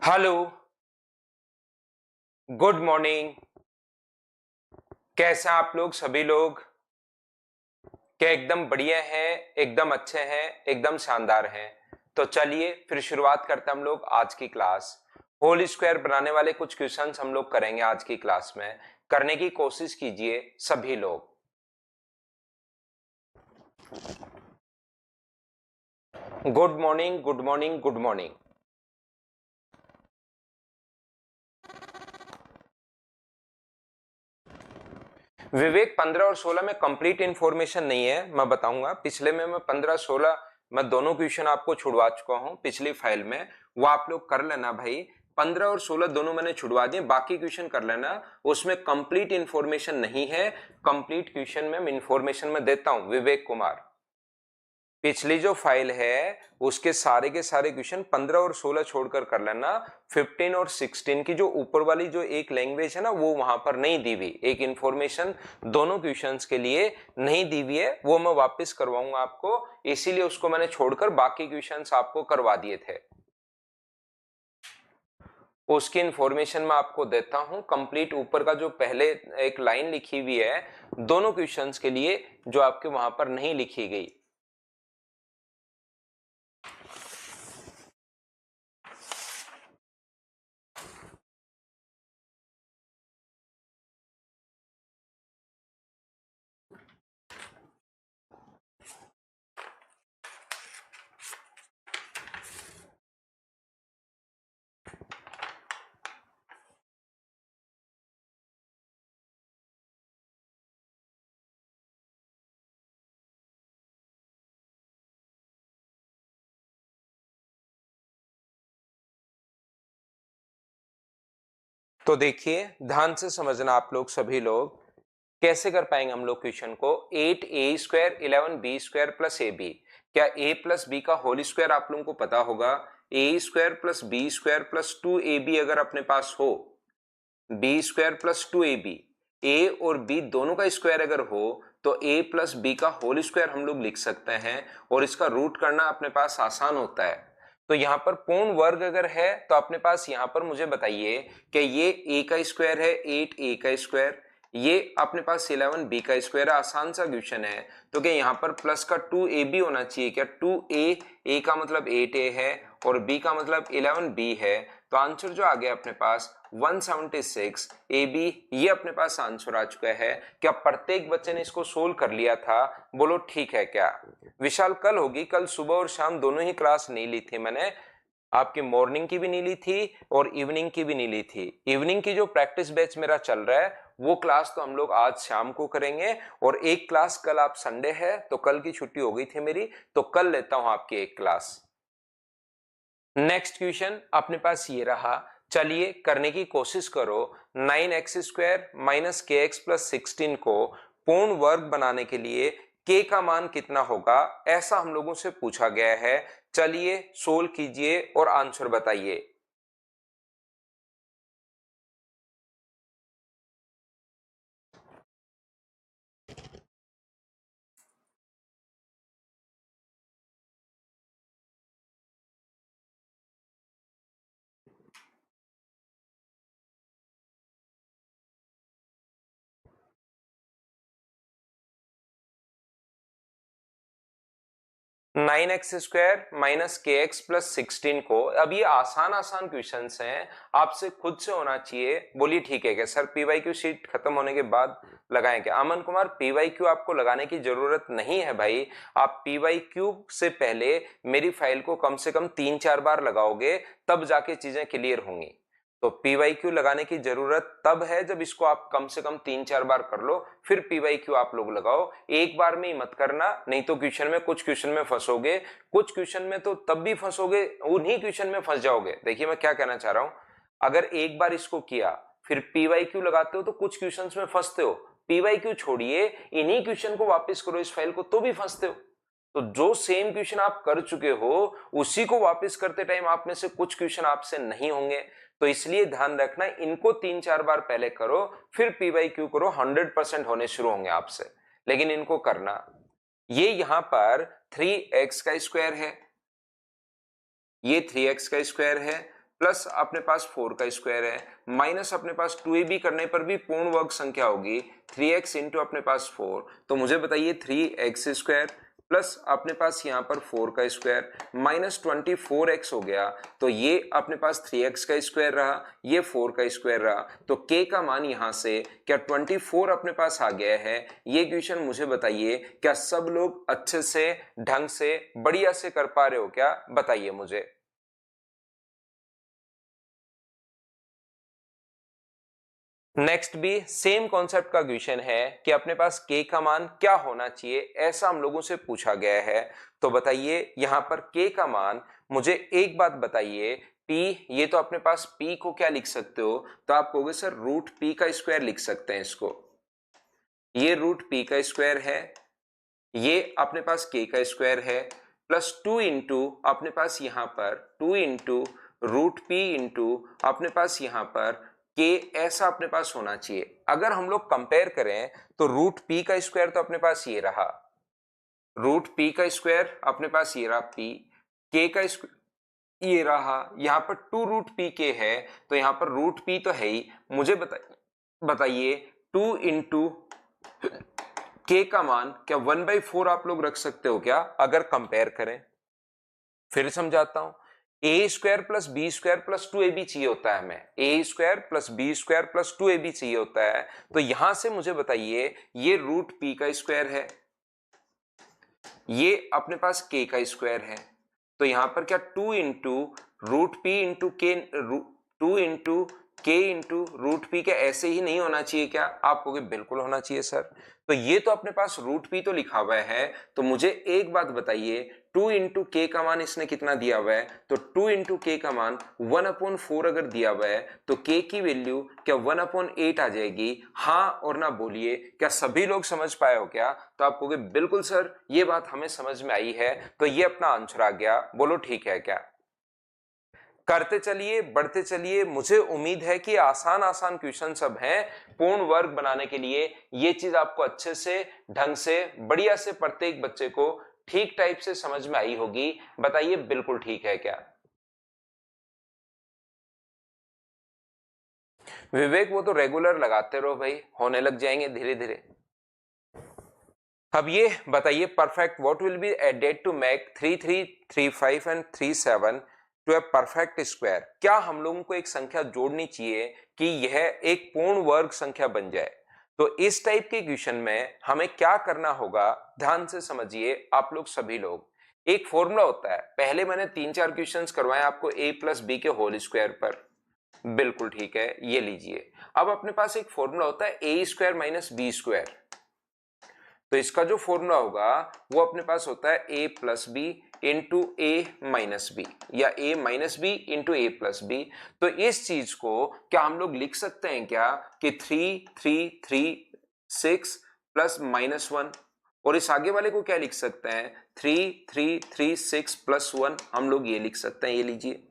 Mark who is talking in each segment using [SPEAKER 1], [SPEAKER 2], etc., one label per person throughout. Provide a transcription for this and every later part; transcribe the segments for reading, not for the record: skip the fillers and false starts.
[SPEAKER 1] Hello, good morning. कैसे हैं आप लोग सभी लोग? क्या एकदम बढ़िया हैं, एकदम अच्छे हैं, एकदम शानदार हैं? तो चलिए फिर शुरुआत करते हैं हम लोग आज की क्लास। होल स्क्वायर बनाने वाले कुछ क्वेश्चंस हम लोग करेंगे आज की क्लास में। करने की कोशिश कीजिए सभी लोग। Good morning, good morning, good morning. Vivek, 15 और 16 में कंप्लीट इंफॉर्मेशन नहीं है, मैं बताऊंगा। पिछले में मैं 15 16 मैं दोनों क्वेश्चन आपको छुड़वा चुका हूं पिछली फाइल में, वो आप लोग कर लेना भाई। 15 और 16 दोनों मैंने छुड़वा दिए, बाकी क्वेश्चन कर लेना। उसमें कंप्लीट इंफॉर्मेशन नहीं है। कंप्लीट क्वेश्चन में इंफॉर्मेशन में देता हूं विवेक कुमार। पिछली जो फाइल है उसके सारे के सारे क्वेश्चन 15 और 16 छोड़कर कर लेना। 15 और 16 की जो ऊपर वाली जो एक लैंग्वेज है ना, वो वहां पर नहीं दी हुई, एक इंफॉर्मेशन दोनों क्वेश्चंस के लिए नहीं दी हुई है, वो मैं वापस करवाऊंगा आपको। इसीलिए उसको मैंने छोड़कर बाकी क्वेश्चंस आपको करवा दिए थे। उसकी इंफॉर्मेशन मैं आपको देता हूं कंप्लीट। ऊपर का जो पहले एक लाइन लिखी हुई है दोनों क्वेश्चंस के लिए, जो आपके वहां पर नहीं लिखी गई। तो देखिए ध्यान से समझना आप लोग सभी लोग। कैसे कर पाएंगे हम लोग क्वेश्चन को? 8a² 11b² plus A B. क्या a प्लस बी का होल स्क्वायर आप लोगों को पता होगा? a² plus b² plus 2ab अगर अपने पास हो, b² प्लस 2ab, a और b दोनों का स्क्वायर अगर हो तो a प्लस बी का होल स्क्वायर हम लोग लिख सकते हैं, और इसका रूट करना अपने पास आसान होता है। तो यहां पर पूर्ण वर्ग अगर है तो अपने पास यहां पर मुझे बताइए कि ये a का स्क्वायर है 8a का स्क्वायर, ये अपने पास 11b का स्क्वायर है। आसान सा क्वेश्चन है। तो क्या यहाँ पर प्लस का 2ab होना चाहिए क्या? 2a, a का मतलब 8a है और b का मतलब 11b है। तो आंसर जो आ गया अपने पास 176 AB, ये अपने पास आंसर आ चुका है। क्या प्रत्येक बच्चे ने इसको सोल्व कर लिया था? बोलो ठीक है क्या? विशाल, कल होगी, कल सुबह और शाम दोनों ही क्लास नहीं ली थी मैंने। आपकी मॉर्निंग की भी नहीं ली थी और इवनिंग की भी नहीं ली थी। इवनिंग की जो प्रैक्टिस बैच मेरा चल रहा है वो क्लास तो हम लोग आज शाम को करेंगे, और एक क्लास कल, आप संडे है तो कल की छुट्टी हो गई थी मेरी, तो कल लेता हूं आपकी एक क्लास। नेक्स्ट क्वेश्चन अपने पास ये रहा, चलिए करने की कोशिश करो। 9x² माइनस के एक्स प्लस 16 को पूर्ण वर्ग बनाने के लिए k का मान कितना होगा, ऐसा हम लोगों से पूछा गया है। चलिए सोल्व कीजिए और आंसर बताइए। 9x² माइनस के एक्स प्लस 16 को, अब ये आसान आसान क्वेश्चन हैं, आपसे खुद से होना चाहिए। बोलिए ठीक है क्या सर? पीवाईक्यू शीट खत्म होने के बाद लगाएं क्या? अमन कुमार, पीवाईक्यू आपको लगाने की जरूरत नहीं है भाई। आप पीवाईक्यू से पहले मेरी फाइल को कम से कम 3 4 बार लगाओगे, तब जाके चीजें क्लियर होंगी। तो पीवाईक्यू लगाने की जरूरत तब है जब इसको आप कम से कम 3 4 बार कर लो, फिर पीवाईक्यू आप लोग लगाओ। एक बार में ही मत करना, नहीं तो क्वेश्चन में, कुछ क्वेश्चन में फंसोगे, कुछ क्वेश्चन में तो तब भी फंसोगे, उन्हीं क्वेश्चन में फंस जाओगे। देखिए मैं क्या कहना चाह रहा हूं, अगर एक बार इसको किया फिर पीवाईक्यू लगाते हो तो कुछ क्वेश्चन में फंसते हो, पीवाईक्यू छोड़िए, इन्हीं क्वेश्चन को वापस करो इस फाइल को तो भी फंसते हो। तो जो सेम क्वेश्चन आप कर चुके हो उसी को वापस करते टाइम आप में से कुछ क्वेश्चन आपसे नहीं होंगे। तो इसलिए ध्यान रखना, इनको 3 4 बार पहले करो, फिर पीवाईक्यू करो, 100% होने शुरू होंगे आपसे। लेकिन इनको करना, ये यहां पर 3x का स्क्वायर है, ये 3x का स्क्वायर है, प्लस अपने पास 4 का स्क्वायर है माइनस अपने पास 2ab करने पर भी पूर्ण वर्ग संख्या होगी 3x इंटू अपने पास 4। तो मुझे बताइए 3x स्क्वायर प्लस अपने पास यहाँ पर 4 का स्क्वायर माइनस 24x हो गया। तो ये अपने पास 3x का स्क्वायर रहा, ये 4 का स्क्वायर रहा। तो k का मान यहाँ से क्या 24 अपने पास आ गया है। ये क्वेश्चन मुझे बताइए क्या सब लोग अच्छे से ढंग से बढ़िया से कर पा रहे हो क्या, बताइए मुझे। नेक्स्ट भी सेम कॉन्सेप्ट का क्वेश्चन है कि अपने पास k का मान क्या होना चाहिए, ऐसा हम लोगों से पूछा गया है। तो बताइए यहाँ पर k का मान, मुझे एक बात बताइए, p, ये तो अपने पास p को क्या लिख सकते हो, तो आप कहोगे सर रूट p का स्क्वायर लिख सकते हैं इसको। ये रूट p का स्क्वायर है, ये अपने पास k का स्क्वायर है, प्लस 2 इंटू अपने पास यहाँ पर 2 इंटू रूट p इंटू अपने पास यहाँ पर k, ऐसा अपने पास होना चाहिए। अगर हम लोग कंपेयर करें तो रूट p का स्क्वायर तो अपने पास ये रहा, रूट p का स्क्वायर अपने पास ये रहा p, k का स्क्वायर ये रहा, यहाँ पर 2 रूट p k है, तो यहाँ पर रूट p तो है ही। मुझे बताइए 2 इंटू k का मान क्या 1/4 आप लोग रख सकते हो क्या, अगर कंपेयर करें। फिर समझाता हूं, A square plus B square plus 2ab चाहिए होता है हमें, A square plus B square plus 2ab चाहिए होता है। तो यहां से मुझे बताइए ये रूट p का स्क्वायर है, ये अपने पास k का स्क्वायर है। तो यहां पर क्या 2 इंटू रूट p इंटू के, 2 into k into root p के ऐसे ही नहीं होना चाहिए क्या, आप कहोगे बिल्कुल होना चाहिए सर। तो ये तो अपने पास रूट p तो लिखा हुआ है, तो मुझे एक बात बताइए 2 इंटू के का मान इसने कितना दिया हुआ है, तो 2 इंटू के का मान 1/4 अगर दिया हुआ है तो k की वैल्यू क्या 1/8 आ जाएगी। हाँ और ना बोलिए, क्या सभी लोग समझ पाए हो क्या, तो आप कहोगे बिल्कुल सर ये बात हमें समझ में आई है। तो ये अपना आंसर आ गया, बोलो ठीक है क्या। करते चलिए बढ़ते चलिए, मुझे उम्मीद है कि आसान आसान क्वेश्चन सब हैं पूर्ण वर्ग बनाने के लिए। ये चीज आपको अच्छे से ढंग से बढ़िया से प्रत्येक बच्चे को ठीक टाइप से समझ में आई होगी, बताइए बिल्कुल ठीक है क्या। विवेक वो तो रेगुलर लगाते रहो भाई, होने लग जाएंगे धीरे धीरे। अब ये बताइए perfect what will be added to make 3 3 3 5 and 3 7 to a perfect square. क्या हम लोगों को एक संख्या जोड़नी चाहिए कि यह एक पूर्ण वर्ग संख्या बन जाए। तो इस टाइप के क्वेश्चन में हमें क्या करना होगा, ध्यान से समझिए आप लोग सभी लोग। एक फॉर्मूला होता है, पहले मैंने 3-4 क्वेश्चंस करवाए आपको a प्लस बी के होल स्क्वायर पर, बिल्कुल ठीक है ये लीजिए। अब अपने पास एक फॉर्मूला होता है a square minus B square. तो इसका जो फॉर्मूला होगा वो अपने पास होता है a plus B into A minus B, या a minus B into A plus B. तो इस चीज को क्या हम लोग लिख सकते हैं क्या कि 3 3 3 6 प्लस -1, और इस आगे वाले को क्या लिख सकते हैं 3 3 3 6 प्लस 1, हम लोग ये लिख सकते हैं। ये लीजिए,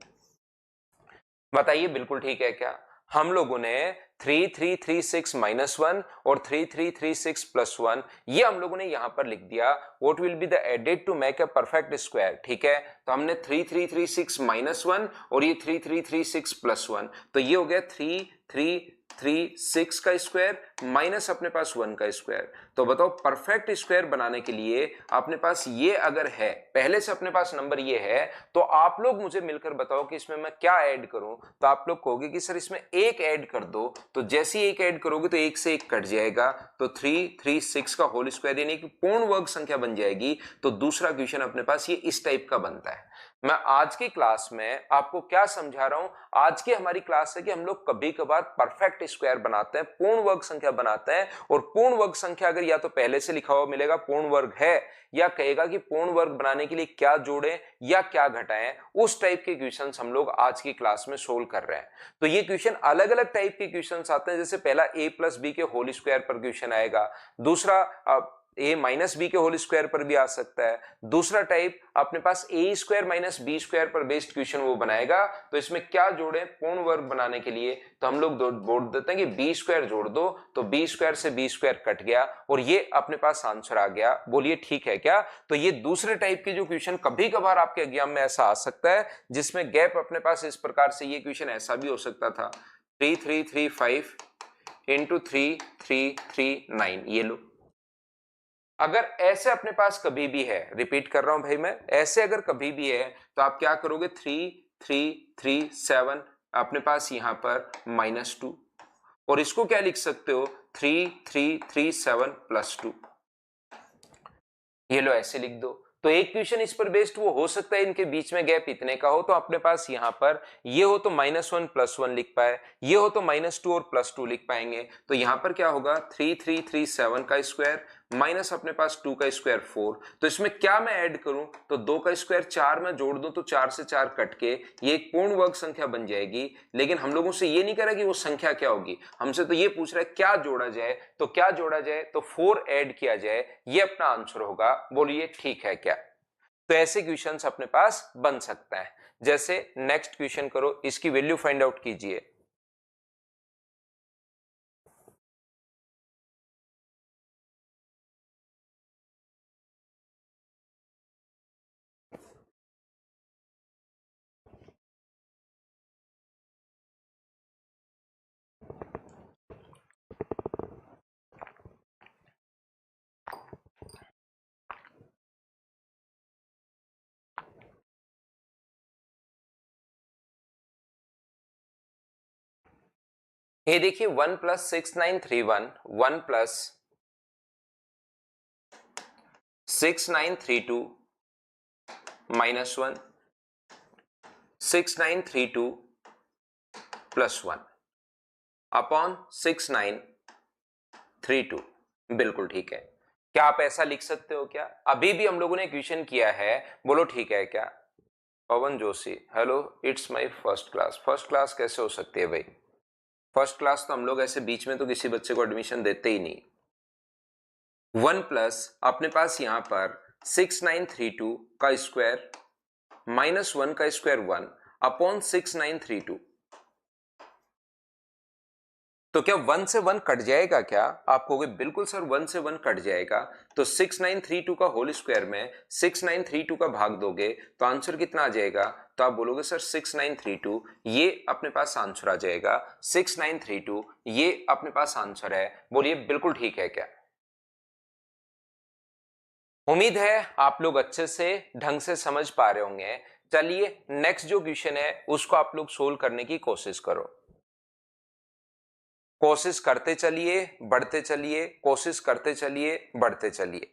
[SPEAKER 1] बताइए बिल्कुल ठीक है क्या। हम लोगों ने 3336 -1 और 3336 प्लस 1 ये हम लोगों ने यहां पर लिख दिया। What will be the added to make a perfect square, ठीक है। तो हमने 3336 -1 और ये 3336 प्लस 1, तो ये हो गया 3336 का स्क्वायर माइनस अपने पास 1 का स्क्वायर। तो बताओ परफेक्ट स्क्वायर बनाने के लिए अपने पास ये अगर है, पहले से अपने पास नंबर ये है, तो आप लोग मुझे मिलकर बताओ कि इसमें मैं क्या ऐड करूं। तो आप लोग कहोगे कि सर इसमें एक ऐड कर दो, तो जैसे ही एक ऐड करोगे तो एक से एक कट जाएगा, तो 336 का होल स्क्वायर यानी कि पूर्ण वर्ग संख्या बन जाएगी। तो दूसरा क्वेश्चन अपने पास ये इस टाइप का बनता है। मैं आज की क्लास में आपको क्या समझा रहा हूं, आज की हमारी क्लास है कि हम लोग कभी कभार परफेक्ट स्क्वायर बनाते हैं, पूर्ण वर्ग संख्या बनाते हैं, और पूर्ण वर्ग संख्या अगर या तो पहले से लिखा हुआ मिलेगा पूर्ण वर्ग है, या कहेगा कि पूर्ण वर्ग बनाने के लिए क्या जोड़ें या क्या घटाएं, उस टाइप के क्वेश्चंस हम लोग आज की क्लास में सोल्व कर रहे हैं। तो ये क्वेश्चन अलग अलग टाइप के क्वेश्चंस आते हैं, जैसे पहला a प्लस बी के होल स्क्वायर पर क्वेश्चन आएगा, दूसरा a माइनस बी के होल स्क्वायर पर भी आ सकता है। दूसरा टाइप अपने पास a square minus B square पर बेस्ड क्वेश्चन वो बनाएगा। तो इसमें क्या जोड़े पूर्ण वर्ग बनाने के लिए, तो हम लोग बोल देते हैं कि बी स्क्वायर जोड़ दो, तो बी स्क्वायर से बी स्क्वायर कट गया और ये अपने पास आंसर आ गया। बोलिए ठीक है क्या? तो ये दूसरे टाइप के जो क्वेश्चन कभी कभार आपके एग्जाम में ऐसा आ सकता है जिसमें गैप अपने पास इस प्रकार से, ये क्वेश्चन ऐसा भी हो सकता था 3335 इंटू 3339, ये लो। अगर ऐसे अपने पास कभी भी है, रिपीट कर रहा हूं भाई मैं, ऐसे अगर कभी भी है तो आप क्या करोगे 3337 अपने पास यहां पर -2 और इसको क्या लिख सकते हो 3337 प्लस 2, ये लो ऐसे लिख दो। तो एक क्वेश्चन इस पर बेस्ड वो हो सकता है इनके बीच में गैप इतने का हो, तो अपने पास यहां पर ये हो तो -1 +1 लिख पाए, ये हो तो -2 और +2 लिख पाएंगे। तो यहां पर क्या होगा 3337 का स्क्वायर माइनस अपने पास 2 का स्क्वायर 4। तो इसमें क्या मैं ऐड करूं, तो 2 का स्क्वायर 4 में जोड़ दूं तो 4 से 4 कट के ये एक पूर्ण वर्ग संख्या बन जाएगी। लेकिन हम लोगों से ये नहीं कह रहा कि वो संख्या क्या होगी, हमसे तो ये पूछ रहा है क्या जोड़ा जाए। तो क्या जोड़ा जाए, तो 4 ऐड किया जाए, ये अपना आंसर होगा। बोलिए ठीक है क्या? तो ऐसे क्वेश्चंस अपने पास बन सकता है। जैसे नेक्स्ट क्वेश्चन करो, इसकी वैल्यू फाइंड आउट कीजिए। ये देखिए 1 + 6931 1 + 6932 -1 6932 +1 अपॉन 6932। बिल्कुल ठीक है। क्या आप ऐसा लिख सकते हो क्या? अभी भी हम लोगों ने क्वेश्चन किया है, बोलो ठीक है क्या? Pawan Joshi, hello, it's my first class. First class कैसे हो सकती है भाई? फर्स्ट क्लास तो हम लोग ऐसे बीच में तो किसी बच्चे को एडमिशन देते ही नहीं। 1 प्लस अपने पास यहां पर 6932 का स्क्वायर -1 का स्क्वायर 1 अपॉन 6932। तो क्या 1 से 1 कट जाएगा क्या? आप कहोगे बिल्कुल सर 1 से 1 कट जाएगा। तो 6932 का होल स्क्वायर में 6932 का भाग दोगे तो आंसर कितना आ जाएगा? तो आप बोलोगे सर 6932, ये अपने पास आंसर आ जाएगा। 6932 ये अपने पास आंसर है। बोलिए बिल्कुल ठीक है क्या? उम्मीद है आप लोग अच्छे से ढंग से समझ पा रहे होंगे। चलिए नेक्स्ट जो क्वेश्चन है उसको आप लोग सोल्व करने की कोशिश करो। कोशिश करते चलिए, बढ़ते चलिए, कोशिश करते चलिए, बढ़ते चलिए।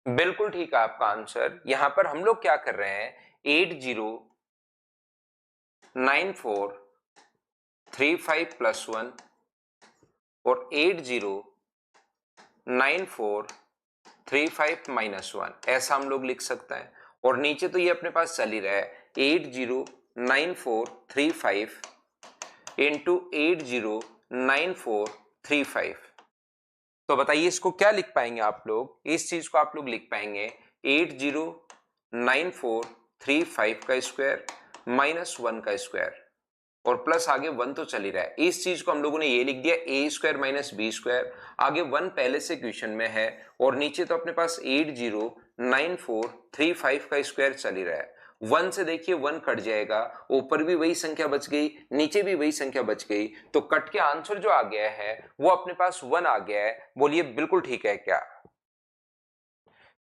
[SPEAKER 1] बिल्कुल ठीक है आपका आंसर। यहां पर हम लोग क्या कर रहे हैं 809435 + 1 और 809435 -1 ऐसा हम लोग लिख सकते हैं। और नीचे तो ये अपने पास चल ही रहा है 809435 इंटू 809435। तो बताइए इसको क्या लिख पाएंगे आप लोग? इस चीज को आप लोग लिख पाएंगे 809435 का स्क्वायर -1 का स्क्वायर और प्लस आगे 1 तो चल ही रहा है। इस चीज को हम लोगों ने ये लिख दिया a square minus B square. आगे 1 पहले से क्वेश्चन में है और नीचे तो अपने पास 809435 का स्क्वायर चल ही रहा है। 1 से देखिए 1 कट जाएगा, ऊपर भी वही संख्या बच गई, नीचे भी वही संख्या बच गई, तो कट के आंसर जो आ गया है वो अपने पास 1 आ गया है। बोलिए बिल्कुल ठीक है क्या?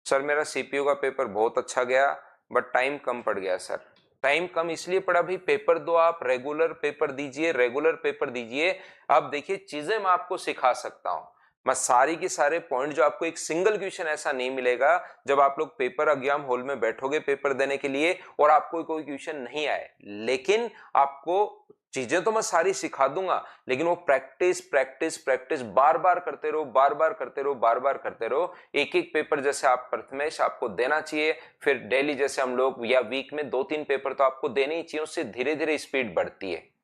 [SPEAKER 1] सर मेरा सीपीयू का पेपर बहुत अच्छा गया बट टाइम कम पड़ गया सर। टाइम कम इसलिए पड़ा भाई, पेपर दो आप, रेगुलर पेपर दीजिए, रेगुलर पेपर दीजिए। अब देखिए चीजें मैं आपको सिखा सकता हूं। मैं सारी के सारे पॉइंट जो आपको एक सिंगल क्वेश्चन ऐसा नहीं मिलेगा जब आप लोग पेपर एग्जाम हॉल में बैठोगे पेपर देने के लिए और आपको कोई क्वेश्चन नहीं आए, लेकिन आपको चीजें तो मैं सारी सिखा दूंगा, लेकिन वो प्रैक्टिस प्रैक्टिस प्रैक्टिस बार बार करते रहो, बार बार करते रहो, बार बार करते रहो। एक एक पेपर जैसे आप प्रथमेश आपको देना चाहिए, फिर डेली जैसे हम लोग या वीक में 2-3 पेपर तो आपको देने ही चाहिए, उससे धीरे धीरे स्पीड बढ़ती है।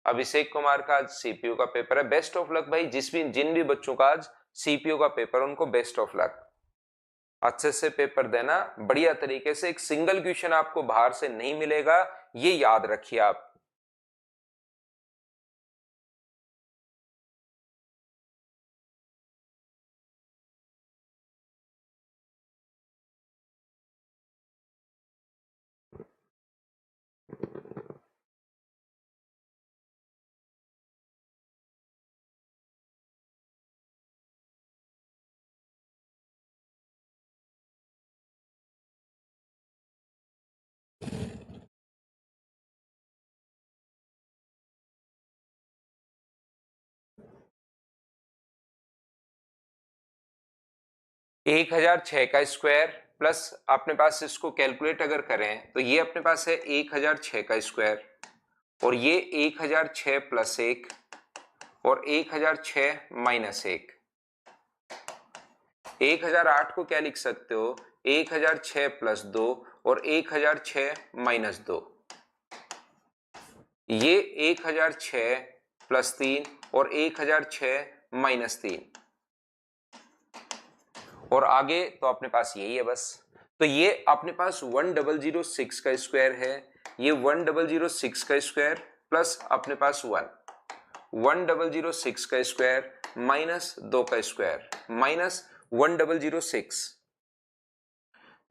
[SPEAKER 1] अभिषेक कुमार का आज सीपीयू का पेपर है, बेस्ट ऑफ लक भाई। जिन भी बच्चों का आज सीपीयू का पेपर उनको बेस्ट ऑफ लक। अच्छे से पेपर देना बढ़िया तरीके से, एक सिंगल क्वेश्चन आपको बाहर से नहीं मिलेगा, ये याद रखिए आप। एक 1006 का स्क्वायर प्लस अपने पास इसको कैलकुलेट अगर करें तो ये अपने पास है 1006 का स्क्वायर, और ये 1006 प्लस 1 और 1006 माइनस 1। 1008 को क्या लिख सकते हो, 1006 प्लस 2 और 1006 माइनस 2। ये 1006 प्लस 3 और 1006 माइनस 3, और आगे तो अपने पास यही है बस। तो ये अपने पास 1006 का स्क्वायर है, ये 1006 का स्क्वायर प्लस अपने पास 1006 का स्क्वायर माइनस 2 का स्क्वायर माइनस 1006,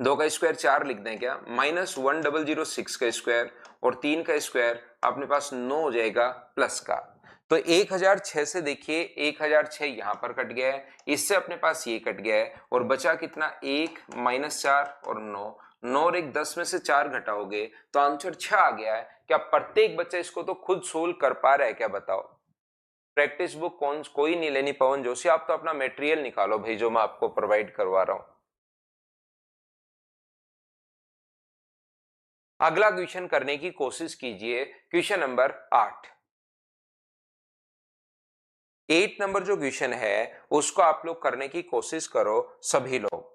[SPEAKER 1] 2 का स्क्वायर 4 लिख दें क्या, माइनस 1006 का स्क्वायर और 3 का स्क्वायर अपने पास 9 हो जाएगा प्लस का। तो 1006 से देखिए 1006 यहां पर कट गया है, इससे अपने पास ये कट गया है और बचा कितना, 1 माइनस 4 और 9, 9 और 1 10 में से 4 घटाओगे तो आंसर 6 आ गया है। क्या प्रत्येक बच्चा इसको तो खुद सोल्व कर पा रहा है क्या, बताओ। प्रैक्टिस बुक कोई नहीं लेनी पवन जोशी, आप तो अपना मटेरियल निकालो भाई जो मैं आपको प्रोवाइड करवा रहा हूं। अगला क्वेश्चन करने की कोशिश कीजिए, क्वेश्चन नंबर 8। 8 नंबर जो क्वेश्चन है उसको आप लोग करने की कोशिश करो सभी लोग।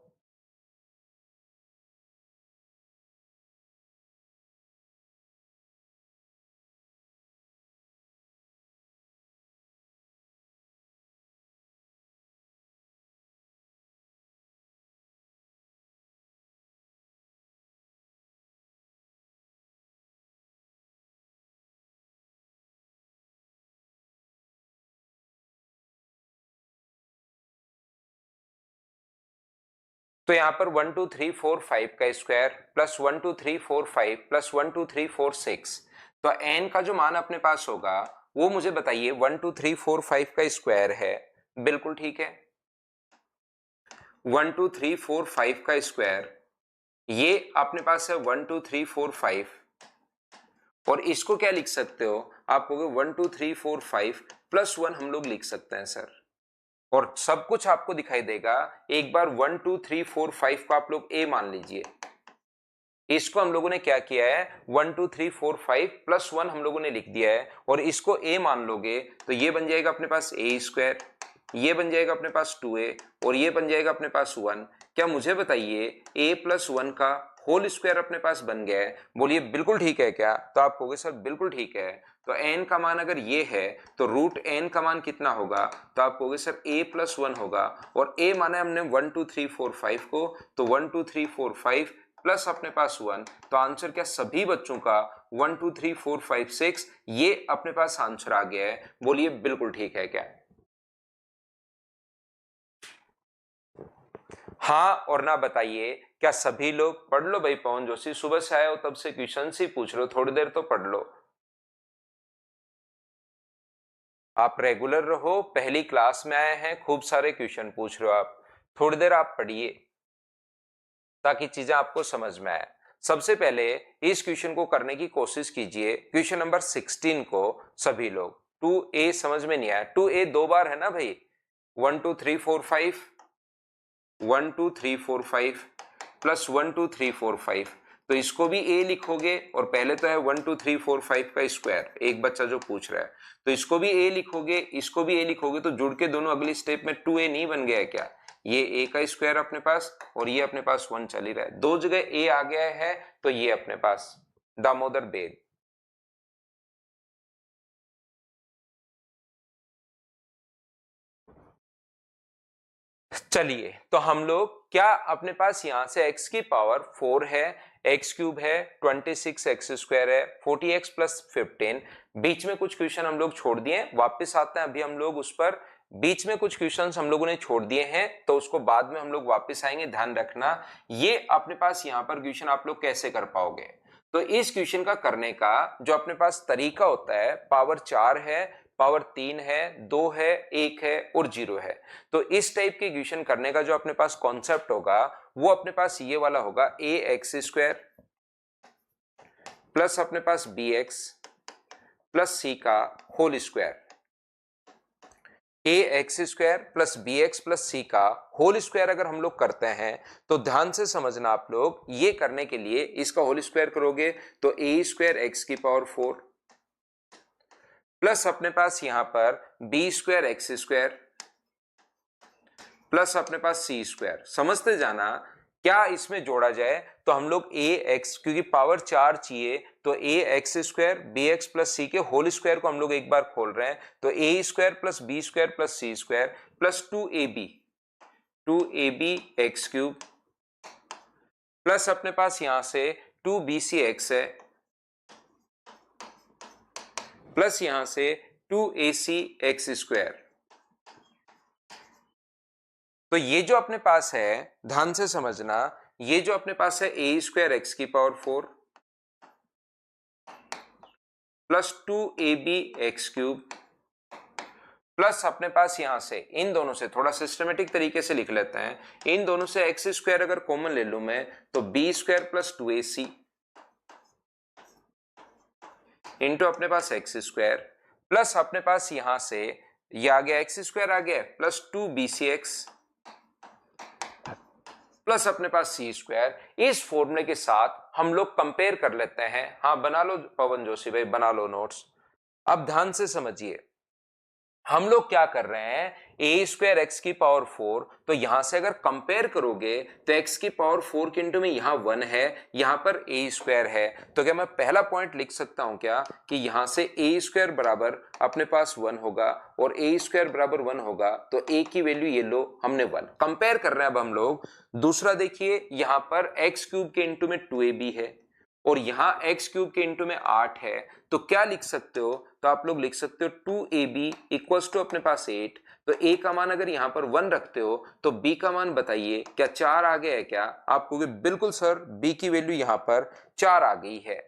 [SPEAKER 1] तो यहां पर 1 2 3 4 5 का स्क्वायर प्लस 1 2 3 4 5 प्लस 1 2 3 4 6, तो एन का जो मान अपने पास होगा वो मुझे बताइए। 1 2 3 4 5 का स्क्वायर है, बिल्कुल ठीक है। 1 2 3 4 5 का स्क्वायर, ये अपने पास है 1 2 3 4 5, और इसको क्या लिख सकते हो आप, कहोगे 1 2 3 4 5 प्लस 1 हम लोग लिख सकते हैं सर, और सब कुछ आपको दिखाई देगा। एक बार 1 2 3 4 5 को आप लोग ए मान लीजिए, इसको हम लोगों ने क्या किया है 1 2 3 4 5 प्लस 1 हम लोगों ने लिख दिया है, और इसको ए मान लोगे तो ये बन जाएगा अपने पास ए स्क्वायर, ये बन जाएगा अपने पास 2a, और ये बन जाएगा अपने पास 1। क्या मुझे बताइए a प्लस 1 का होल स्क्वायर अपने पास बन गया है, बोलिए बिल्कुल ठीक है क्या, तो आप कहोगे सर बिल्कुल ठीक है। तो n का मान अगर ये है तो रूट n का मान कितना होगा, तो आप कहोगे सर a प्लस 1 होगा, और a माना है हमने 1 2 3 4 5 को, तो 1 2 3 4 5 प्लस अपने पास 1, तो आंसर क्या सभी बच्चों का 1 2 3 4 5 6 ये अपने पास आंसर आ गया है, बोलिए बिल्कुल ठीक है क्या। हाँ और ना बताइए क्या सभी लोग, पढ़ लो भाई पवन जोशी, सुबह से आए हो तब से क्वेश्चन ही पूछ लो, थोड़ी देर तो पढ़ लो। आप रेगुलर रहो, पहली क्लास में आए हैं, खूब सारे क्वेश्चन पूछ रहे हो आप, थोड़ी देर आप पढ़िए ताकि चीजें आपको समझ में आए। सबसे पहले इस क्वेश्चन को करने की कोशिश कीजिए, क्वेश्चन नंबर 16 को सभी लोग। 2a समझ में नहीं आया, 2a 2 बार है ना भाई, 1 2 3 4 5, 1 2 3 4 5 प्लस 1 2 3 4 5, तो इसको भी a लिखोगे और पहले तो है 1 2 3 4 5 का स्क्वायर, एक बच्चा जो पूछ रहा है, तो इसको भी a लिखोगे, इसको भी a लिखोगे, तो जुड़ के दोनों अगली स्टेप में 2a नहीं बन गया है क्या, ये a का स्क्वायर अपने पास और ये अपने पास 1 चल ही रहा है, दो जगह a आ गया है, तो ये अपने पास दामोदर बेद। चलिए तो हम लोग क्या अपने पास यहां से x की पावर 4 है, x क्यूब है, 26 एक्स स्क्वायर है, 40x प्लस 15, बीच में कुछ क्वेश्चन हम लोग छोड़ दिए, वापस आते हैं अभी हम लोग उस पर, बीच में कुछ क्वेश्चंस हम लोगों ने छोड़ दिए हैं तो उसको बाद में हम लोग वापस आएंगे, ध्यान रखना। ये अपने पास यहाँ पर क्वेश्चन आप लोग कैसे कर पाओगे, तो इस क्वेश्चन का करने का जो अपने पास तरीका होता है, पावर 4 है, पावर 3 है, 2 है, 1 है और 0 है, तो इस टाइप के क्वेश्चन करने का जो अपने पास कॉन्सेप्ट होगा वो अपने पास ये वाला होगा, ए एक्स स्क्वायर प्लस अपने पास बी एक्स प्लस सी का whole square, A x square plus B x plus C का होल स्क्वायर अगर हम लोग करते हैं तो ध्यान से समझना आप लोग, ये करने के लिए इसका होल स्क्वायर करोगे तो ए स्क्वायर एक्स की पावर 4 प्लस अपने पास यहां पर B square x square plus अपने पास सी स्क्वायर, समझते जाना क्या इसमें जोड़ा जाए, तो हम लोग ए एक्स, क्योंकि पावर 4 चाहिए तो A x square B x plus C के होल स्क्वायर को हम लोग एक बार खोल रहे हैं, तो A square plus B square plus C square plus 2ab x cube plus अपने पास यहां से 2bc एक्स है प्लस यहां से 2ac एक्स स्क्वायर, तो ये जो अपने पास है ध्यान से समझना, ये जो अपने पास है ए स्क्वायर एक्स की power 4 plus 2ab x cube plus अपने पास यहां से इन दोनों से थोड़ा सिस्टमेटिक तरीके से लिख लेते हैं, इन दोनों से एक्स स्क्वायर अगर कॉमन ले लूं मैं तो B square plus 2ac into अपने पास एक्स स्क्वायर प्लस अपने पास यहां से ये आ गया एक्स स्क्वायर आ गया प्लस 2bcx प्लस अपने पास सी स्क्वायर, इस फॉर्मूले के साथ हम लोग कंपेयर कर लेते हैं। हाँ बना लो पवन जोशी भाई, बना लो नोट्स। अब ध्यान से समझिए, हम लोग क्या कर रहे हैं, ए स्क्वायर एक्स की पावर 4, तो यहां से अगर कंपेयर करोगे तो एक्स की पावर 4 के इंटू में यहां 1 है, यहां पर ए स्क्वायर है, तो क्या मैं पहला पॉइंट लिख सकता हूं क्या कि यहां से ए स्क्वायर बराबर अपने पास 1 होगा और ए स्क्वायर बराबर 1 होगा, तो ए की वैल्यू ये लो हमने 1 कंपेयर कर रहे हैं। अब हम लोग दूसरा देखिए, यहां पर एक्स क्यूब के इंटू में 2ab है और यहां एक्स क्यूब के इंटू में 8 है, तो क्या लिख सकते हो, तो आप लोग लिख सकते हो 2ab इक्वल्स टू अपने पास 8, तो a का मान अगर यहां पर 1 रखते हो तो b का मान बताइए क्या 4 आ गया है क्या, आप कहोगे बिल्कुल सर b की वैल्यू यहां पर 4 आ गई है।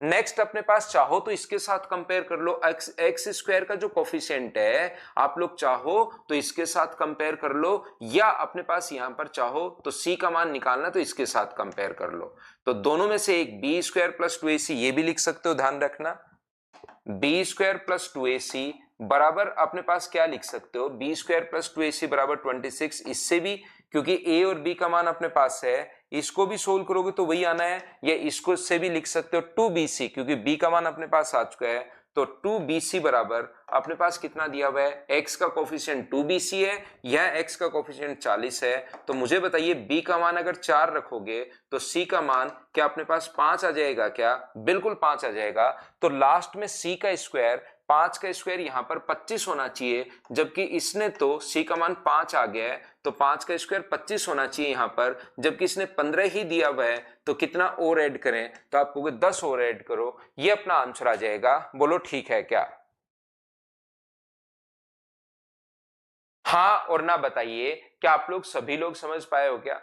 [SPEAKER 1] नेक्स्ट अपने पास चाहो तो इसके साथ कंपेयर कर लो, एक्स स्क्वायर का जो कोफिशिएंट है आप लोग चाहो तो इसके साथ कंपेयर कर लो, या अपने पास यहां पर चाहो तो c का मान निकालना तो इसके साथ कंपेयर कर लो, तो दोनों में से एक बी स्क्वायर प्लस 2ac ये भी लिख सकते हो, ध्यान रखना बी स्क्वायर प्लस 2ac बराबर अपने पास क्या लिख सकते हो, बी स्क्वायर प्लस 2ac बराबर 26, इससे भी क्योंकि a और b का मान अपने पास है, इसको भी सोल्व करोगे तो वही आना है, या इसको से भी लिख सकते हो 2bc, क्योंकि b का मान अपने पास आ चुका है, तो 2bc बराबर अपने पास कितना दिया हुआ है, x का कोफिशिएंट 2bc है, यह x का कोफिशिएंट 40 है, तो मुझे बताइए b का मान अगर 4 रखोगे तो c का मान क्या अपने पास 5 आ जाएगा क्या, बिल्कुल 5 आ जाएगा, तो लास्ट में c का स्क्वायर 5 का स्क्वायर यहां पर 25 होना चाहिए, जबकि इसने तो c का मान 5 आ गया है तो 5 का स्क्वायर 25 होना चाहिए यहां पर, जबकि इसने 15 ही दिया हुआ है, तो कितना और ऐड करें, तो आप कहोगे 10 और ऐड करो, ये अपना आंसर आ जाएगा। बोलो ठीक है क्या, हाँ और ना बताइए, क्या आप लोग सभी लोग समझ पाए हो क्या?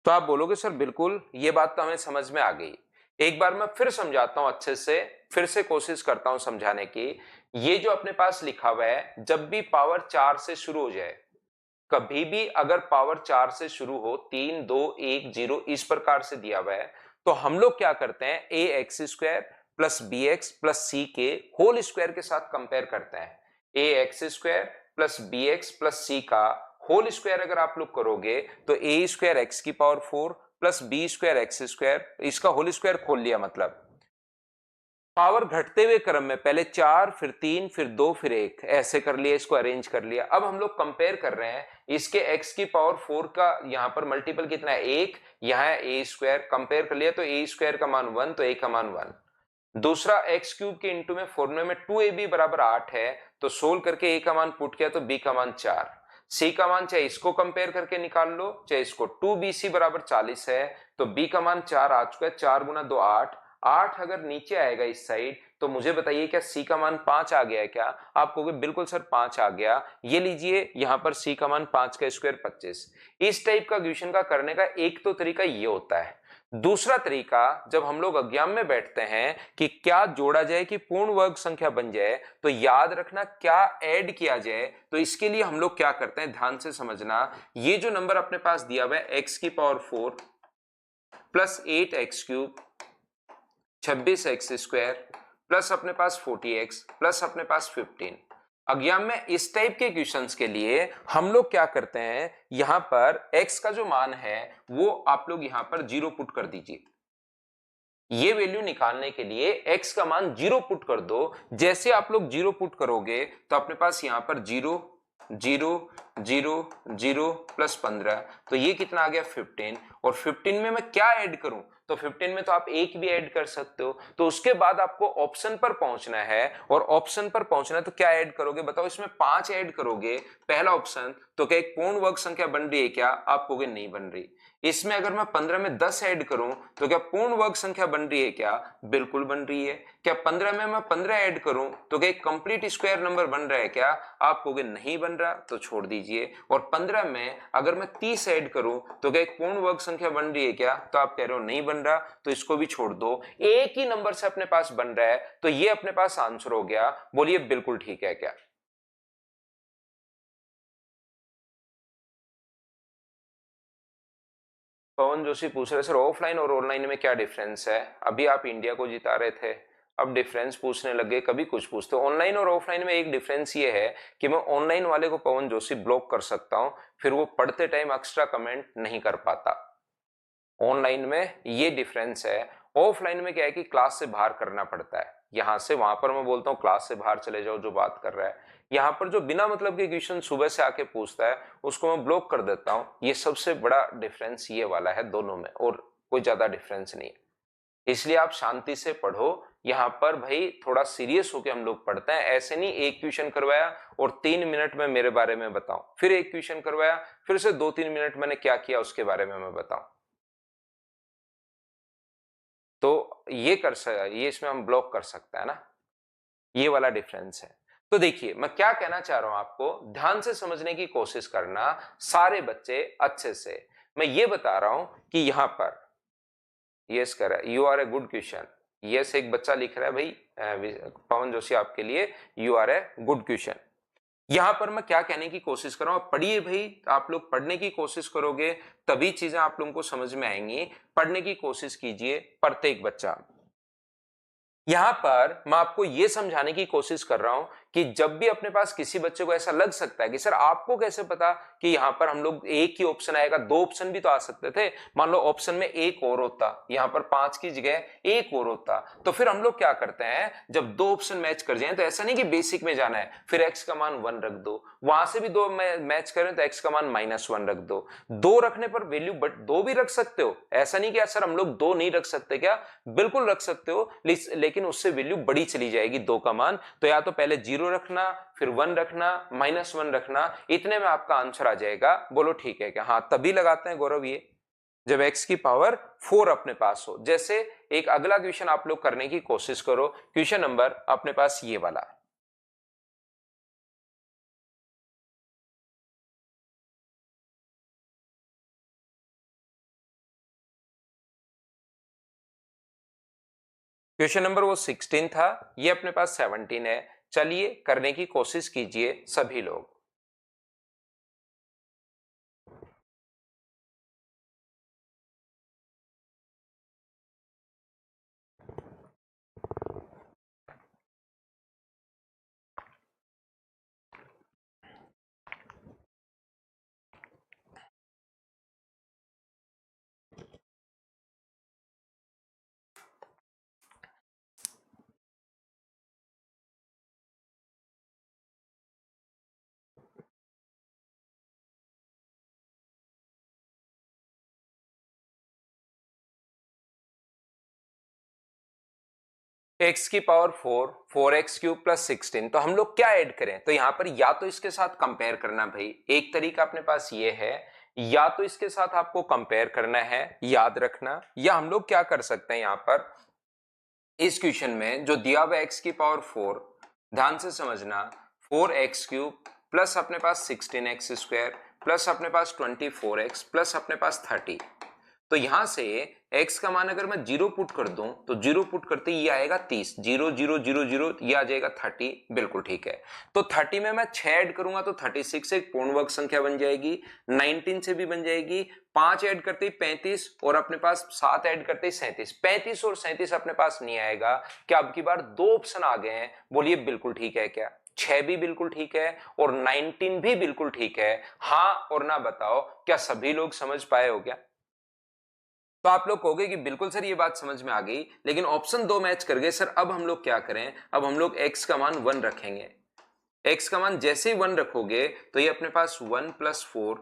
[SPEAKER 1] तो आप बोलोगे सर बिल्कुल ये बात तो हमें समझ में आ गई, एक बार मैं फिर समझाता हूं अच्छे से, फिर से कोशिश करता हूं समझाने की। ये जो अपने पास लिखा हुआ है, जब भी पावर 4 से शुरू हो जाए, कभी भी अगर पावर 4 से शुरू हो, 3 2 1 0 इस प्रकार से दिया हुआ है, तो हम लोग क्या करते हैं, A x square plus B x plus C के होल स्क्वायर के साथ कंपेयर करते हैं। A x square plus B x plus C का होल स्क्वायर अगर आप लोग करोगे तो ए स्क्वायर एक्स की power 4 plus B square x square, इसका होल स्क्वायर खोल लिया, मतलब पावर घटते हुए क्रम में पहले 4 फिर 3 फिर 2 फिर 1 ऐसे कर लिया, इसको अरेंज कर लिया। अब हम लोग कंपेयर कर रहे हैं इसके x की पावर 4 का यहाँ पर मल्टीपल कितना है, 1, यहाँ है ए स्क्वायर, कंपेयर कर लिया तो ए स्क्वायर का मान 1 तो a का मान 1। दूसरा एक्स क्यूब के इंटू में फॉर्मूले में 2ab बराबर 8 है, तो सोल्व करके a का मान पुट किया तो b का मान 4, c का मान चाहे इसको कंपेयर करके निकाल लो चाहे इसको, 2bc बराबर 40 है तो b का मान 4 आ चुका है, 4 गुना 2 8, 8 अगर नीचे आएगा इस साइड तो मुझे बताइए क्या c का मान 5 आ गया है क्या? आप कहोगे बिल्कुल सर 5 आ गया। ये लीजिए यहाँ पर c का मान 5 का स्क्वायर 25। इस टाइप का क्वेश्चन का करने का एक तो तरीका ये होता है। दूसरा तरीका, जब हम लोग एग्जाम में बैठते हैं कि क्या जोड़ा जाए कि पूर्ण वर्ग संख्या बन जाए, तो याद रखना क्या ऐड किया जाए। तो इसके लिए हम लोग क्या करते हैं, ध्यान से समझना। ये जो नंबर अपने पास दिया हुआ है x की power 4 plus 8x cube 26x square plus अपने पास 40x प्लस अपने पास 15। एग्जाम में इस टाइप के क्वेश्चंस के लिए हम लोग क्या करते हैं, यहां पर x का जो मान है वो आप लोग यहां पर 0 पुट कर दीजिए। ये वैल्यू निकालने के लिए x का मान 0 पुट कर दो। जैसे आप लोग 0 पुट करोगे तो अपने पास यहां पर 0 0 0 0 प्लस 15, तो ये कितना आ गया 15। और 15 में मैं क्या ऐड करूं, तो 15 में तो आप एक भी ऐड कर सकते हो। तो उसके बाद आपको ऑप्शन पर पहुंचना है, और ऑप्शन पर पहुंचना है तो क्या ऐड करोगे बताओ, इसमें 5 ऐड करोगे पहला ऑप्शन, तो क्या एक पूर्ण वर्ग संख्या बन रही है क्या? आप कहोगे नहीं बन रही। इसमें अगर मैं 15 में 10 ऐड करूं तो क्या पूर्ण वर्ग संख्या बन रही है क्या? बिल्कुल बन रही है। क्या 15 में मैं 15 ऐड करूं तो क्या एक कंप्लीट स्क्वायर नंबर बन रहा है क्या? आप कहोगे नहीं बन रहा, तो छोड़ दीजिए। और 15 में अगर मैं 30 ऐड करूं तो क्या एक पूर्ण वर्ग संख्या बन रही है क्या? तो आप कह रहे हो नहीं बन रहा, तो इसको भी छोड़ दो। एक ही नंबर से अपने पास बन रहा है, तो ये अपने पास आंसर हो गया। बोलिए बिल्कुल ठीक है क्या? पवन जोशी पूछ रहे सर ऑफलाइन और ऑनलाइन में क्या डिफरेंस है? अभी आप इंडिया को जिता रहे थे, अब डिफरेंस पूछने लगे, कभी कुछ पूछते। ऑनलाइन और ऑफलाइन में एक डिफरेंस ये है कि मैं ऑनलाइन वाले को पवन जोशी ब्लॉक कर सकता हूं, फिर वो पढ़ते टाइम एक्स्ट्रा कमेंट नहीं कर पाता। ऑनलाइन में ये डिफरेंस है। ऑफलाइन में क्या है कि क्लास से बाहर करना पड़ता है, यहां से वहां पर मैं बोलता हूँ क्लास से बाहर चले जाओ जो बात कर रहा है। यहाँ पर जो बिना मतलब के क्वेश्चन सुबह से आके पूछता है उसको मैं ब्लॉक कर देता हूँ। ये सबसे बड़ा डिफरेंस ये वाला है दोनों में, और कोई ज्यादा डिफरेंस नहीं है। इसलिए आप शांति से पढ़ो। यहाँ पर भाई थोड़ा सीरियस होके हम लोग पढ़ते हैं, ऐसे नहीं एक क्वेश्चन करवाया और 3 मिनट में मेरे बारे में बताऊं, फिर एक क्वेश्चन करवाया फिर से 2-3 मिनट मैंने क्या किया उसके बारे में मैं बताऊं। तो ये इसमें हम ब्लॉक कर सकते हैं ना, ये वाला डिफरेंस है। तो देखिए मैं क्या कहना चाह रहा हूं, आपको ध्यान से समझने की कोशिश करना सारे बच्चे अच्छे से। मैं ये बता रहा हूं कि यहां पर यस कर रहा है, you are a good question. Yes एक बच्चा लिख रहा है भाई, पवन जोशी आपके लिए you are a good question. यहां पर मैं क्या कहने की कोशिश कर रहा हूं, पढ़िए भाई, आप लोग पढ़ने की कोशिश करोगे तभी चीजें आप लोगों को समझ में आएंगी। पढ़ने की कोशिश कीजिए प्रत्येक बच्चा। यहां पर मैं आपको यह समझाने की कोशिश कर रहा हूं कि जब भी अपने पास किसी बच्चे को ऐसा लग सकता है कि सर आपको कैसे पता कि यहां पर हम लोग एक ही ऑप्शन आएगा, 2 ऑप्शन भी तो आ सकते थे। मान लो ऑप्शन में एक और होता, यहां पर 5 की जगह एक और होता, तो फिर हम लोग क्या करते हैं, जब 2 ऑप्शन मैच कर जाए तो ऐसा नहीं कि बेसिक में जाना है फिर एक्स का मान 1 रख दो, वहां से भी 2 मैच करें तो एक्स का मान -1 रख दो। 2 रखने पर वैल्यू 2 भी रख सकते हो, ऐसा नहीं कि सर हम लोग 2 नहीं रख सकते क्या? बिल्कुल रख सकते हो, लेकिन उससे वैल्यू बड़ी चली जाएगी 2 का मान। तो या तो पहले 0 रखना फिर 1 रखना -1 रखना, इतने में आपका आंसर आ जाएगा। बोलो ठीक है क्या? हाँ तभी लगाते हैं गौरव ये जब x की पावर 4 अपने पास हो। जैसे एक अगला क्वेश्चन आप लोग करने की कोशिश करो, क्वेश्चन नंबर अपने पास ये वाला। क्वेश्चन नंबर वो 16 था, ये अपने पास 17 है। चलिए करने की कोशिश कीजिए सभी लोग। x की पावर 4, 4x क्यूब प्लस 16। तो हम लोग क्या ऐड करें? तो यहां पर या तो इसके साथ कंपेयर करना भाई, एक तरीका अपने पास ये है, या तो इसके साथ आपको कंपेयर करना है, याद रखना, या हम लोग क्या कर सकते हैं यहां पर इस क्वेश्चन में जो दिया हुआ x की पावर 4, ध्यान से समझना, 4x क्यूब प्लस अपने पास 16x स्क्वायर प्लस अपने पास 24x प्लस अपने पास 30। तो यहां से x का मान अगर मैं 0 पुट कर दूं तो 0 पुट करते ये आएगा 30, 0 0 0 0 ये आ जाएगा 30, बिल्कुल ठीक है। तो 30 में मैं 6 ऐड करूंगा तो 36 एक पूर्ण वर्ग संख्या बन जाएगी, 19 से भी बन जाएगी, 5 ऐड करते ही 35 और अपने पास 7 ऐड करते ही 37। 35 और 37 अपने पास नहीं आएगा। क्या अब की बार दो ऑप्शन आ गए हैं? बोलिए बिल्कुल ठीक है क्या? 6 भी बिल्कुल ठीक है और 19 भी बिल्कुल ठीक है। हाँ और ना बताओ, क्या सभी लोग समझ पाए हो क्या? तो आप लोग कहोगे कि बिल्कुल सर ये बात समझ में आ गई, लेकिन ऑप्शन दो मैच कर गए सर, अब हम लोग क्या करें? अब हम लोग x का मान 1 रखेंगे। x का मान जैसे ही 1 रखोगे तो ये अपने पास 1 प्लस 4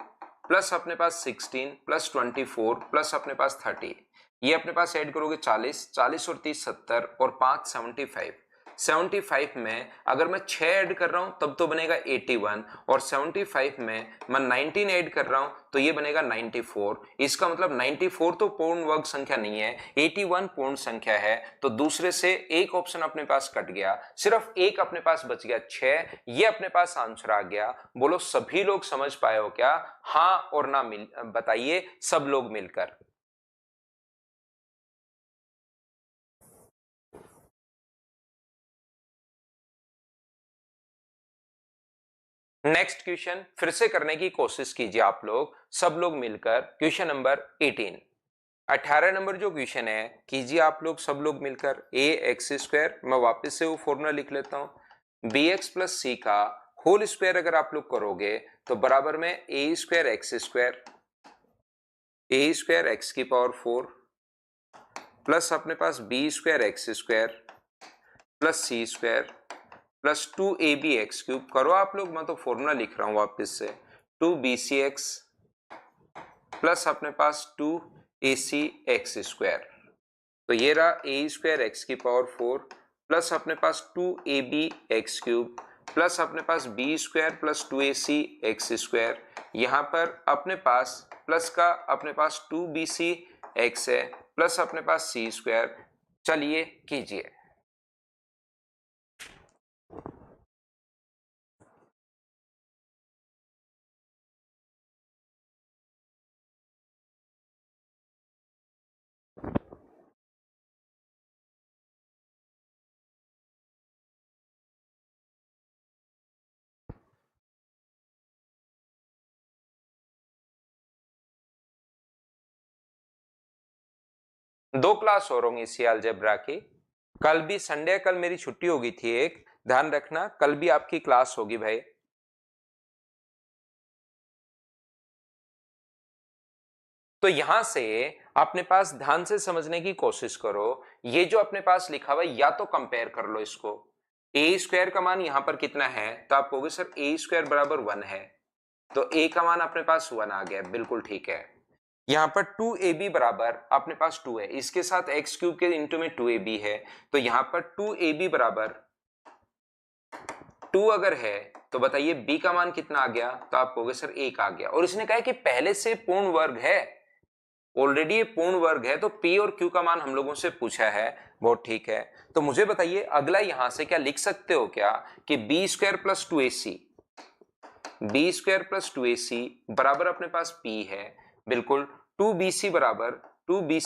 [SPEAKER 1] प्लस अपने पास 16 प्लस 24 प्लस अपने पास 30, ये अपने पास ऐड करोगे 40, 40 और 30 70 और 5 75। 75 में अगर मैं 6 ऐड कर रहा हूं तब तो बनेगा 81 और 75 में मैं 19 ऐड कर रहा हूं तो ये बनेगा 94। इसका मतलब 94 तो पूर्ण वर्ग संख्या नहीं है, 81 पूर्ण संख्या है। तो दूसरे से एक ऑप्शन अपने पास कट गया, सिर्फ एक अपने पास बच गया 6, ये अपने पास आंसर आ गया। बोलो सभी लोग समझ पाए हो क्या? हाँ और ना मिल बताइए सब लोग मिलकर। नेक्स्ट क्वेश्चन फिर से करने की कोशिश कीजिए आप लोग, सब लोग मिलकर। क्वेश्चन नंबर 18, 18 नंबर जो क्वेश्चन है, कीजिए आप लोग सब लोग मिलकर। ए एक्स स्क्वायर, मैं वापस से वो फॉर्मूला लिख लेता हूं, बी एक्स प्लस सी का होल स्क्वायर अगर आप लोग करोगे तो बराबर में A square x square, A square x की पावर 4 प्लस अपने पास B square x square plus C square plus 2ab x cube. करो आप लोग, मैं तो फॉर्मूला लिख रहा हूं वापस से, 2bc एक्स प्लस अपने पास 2ac एक्स स्क्वायर। तो ये रहा ए स्क्वायर एक्स की पावर 4 प्लस अपने पास 2ab एक्स क्यूब प्लस अपने पास B square plus 2ac x square. यहां पर अपने पास प्लस का अपने पास 2bc एक्स है प्लस अपने पास सी स्क्वायर। चलिए कीजिए। दो क्लास और होंगी इसी अलजेब्रा की। कल भी संडे, कल मेरी छुट्टी होगी थी एक, ध्यान रखना कल भी आपकी क्लास होगी भाई। तो यहां से अपने पास ध्यान से समझने की कोशिश करो, ये जो अपने पास लिखा हुआ है या तो कंपेयर कर लो इसको। ए स्क्वायर का मान यहां पर कितना है? तो आप कहोगे सर ए स्क्वायर बराबर 1 है, तो ए का मान अपने पास 1 आ गया, बिल्कुल ठीक है। यहां पर 2ab बराबर अपने पास 2 है, इसके साथ एक्स क्यूब के इंटू में 2ab है, तो यहां पर 2ab बराबर 2 अगर है तो बताइए b का मान कितना आ गया? तो आप कहोगे सर 1 आ गया। और इसने कहा है कि पहले से पूर्ण वर्ग है, ऑलरेडी ये पूर्ण वर्ग है, तो p और q का मान हम लोगों से पूछा है, बहुत ठीक है। तो मुझे बताइए अगला यहां से क्या लिख सकते हो क्या कि B square plus 2ac, B square plus 2ac बराबर अपने पास p है, बिल्कुल। 2bc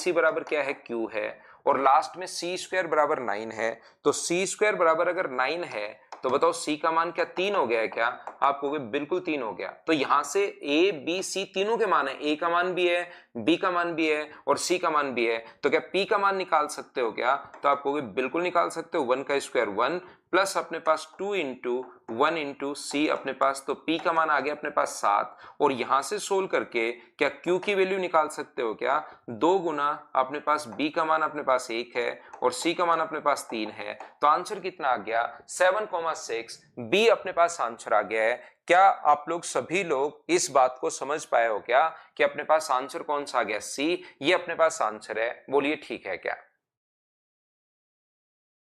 [SPEAKER 1] बराबर क्या है? q है। और लास्ट में सी स्क्वायर बराबर 9 है, तो सी स्क्वायर बराबर अगर 9 है तो बताओ सी का मान क्या 3 हो गया है क्या? आप कहोगे बिल्कुल 3 हो गया। तो यहां से ए बी सी तीनों के मान है, ए का मान भी है, बी का मान भी है और सी का मान भी है। तो क्या पी का मान निकाल सकते हो क्या? तो आप कहोगे बिल्कुल निकाल सकते हो। 1 का स्क्वायर 1 प्लस अपने पास 2 इंटू 1 इंटू सी अपने पास, तो पी का मान आ गया अपने पास 7। और यहां से सोल्व करके क्या क्यू की वैल्यू निकाल सकते हो क्या? 2 गुना अपने पास बी का मान अपने पास 1 है और सी का मान अपने पास 3 है, तो आंसर कितना आ गया? 7,6। बी अपने पास आंसर आ गया है। क्या आप लोग सभी लोग इस बात को समझ पाए हो क्या कि अपने पास आंसर कौन सा आ गया? सी, ये अपने पास आंसर है। बोलिए ठीक है क्या?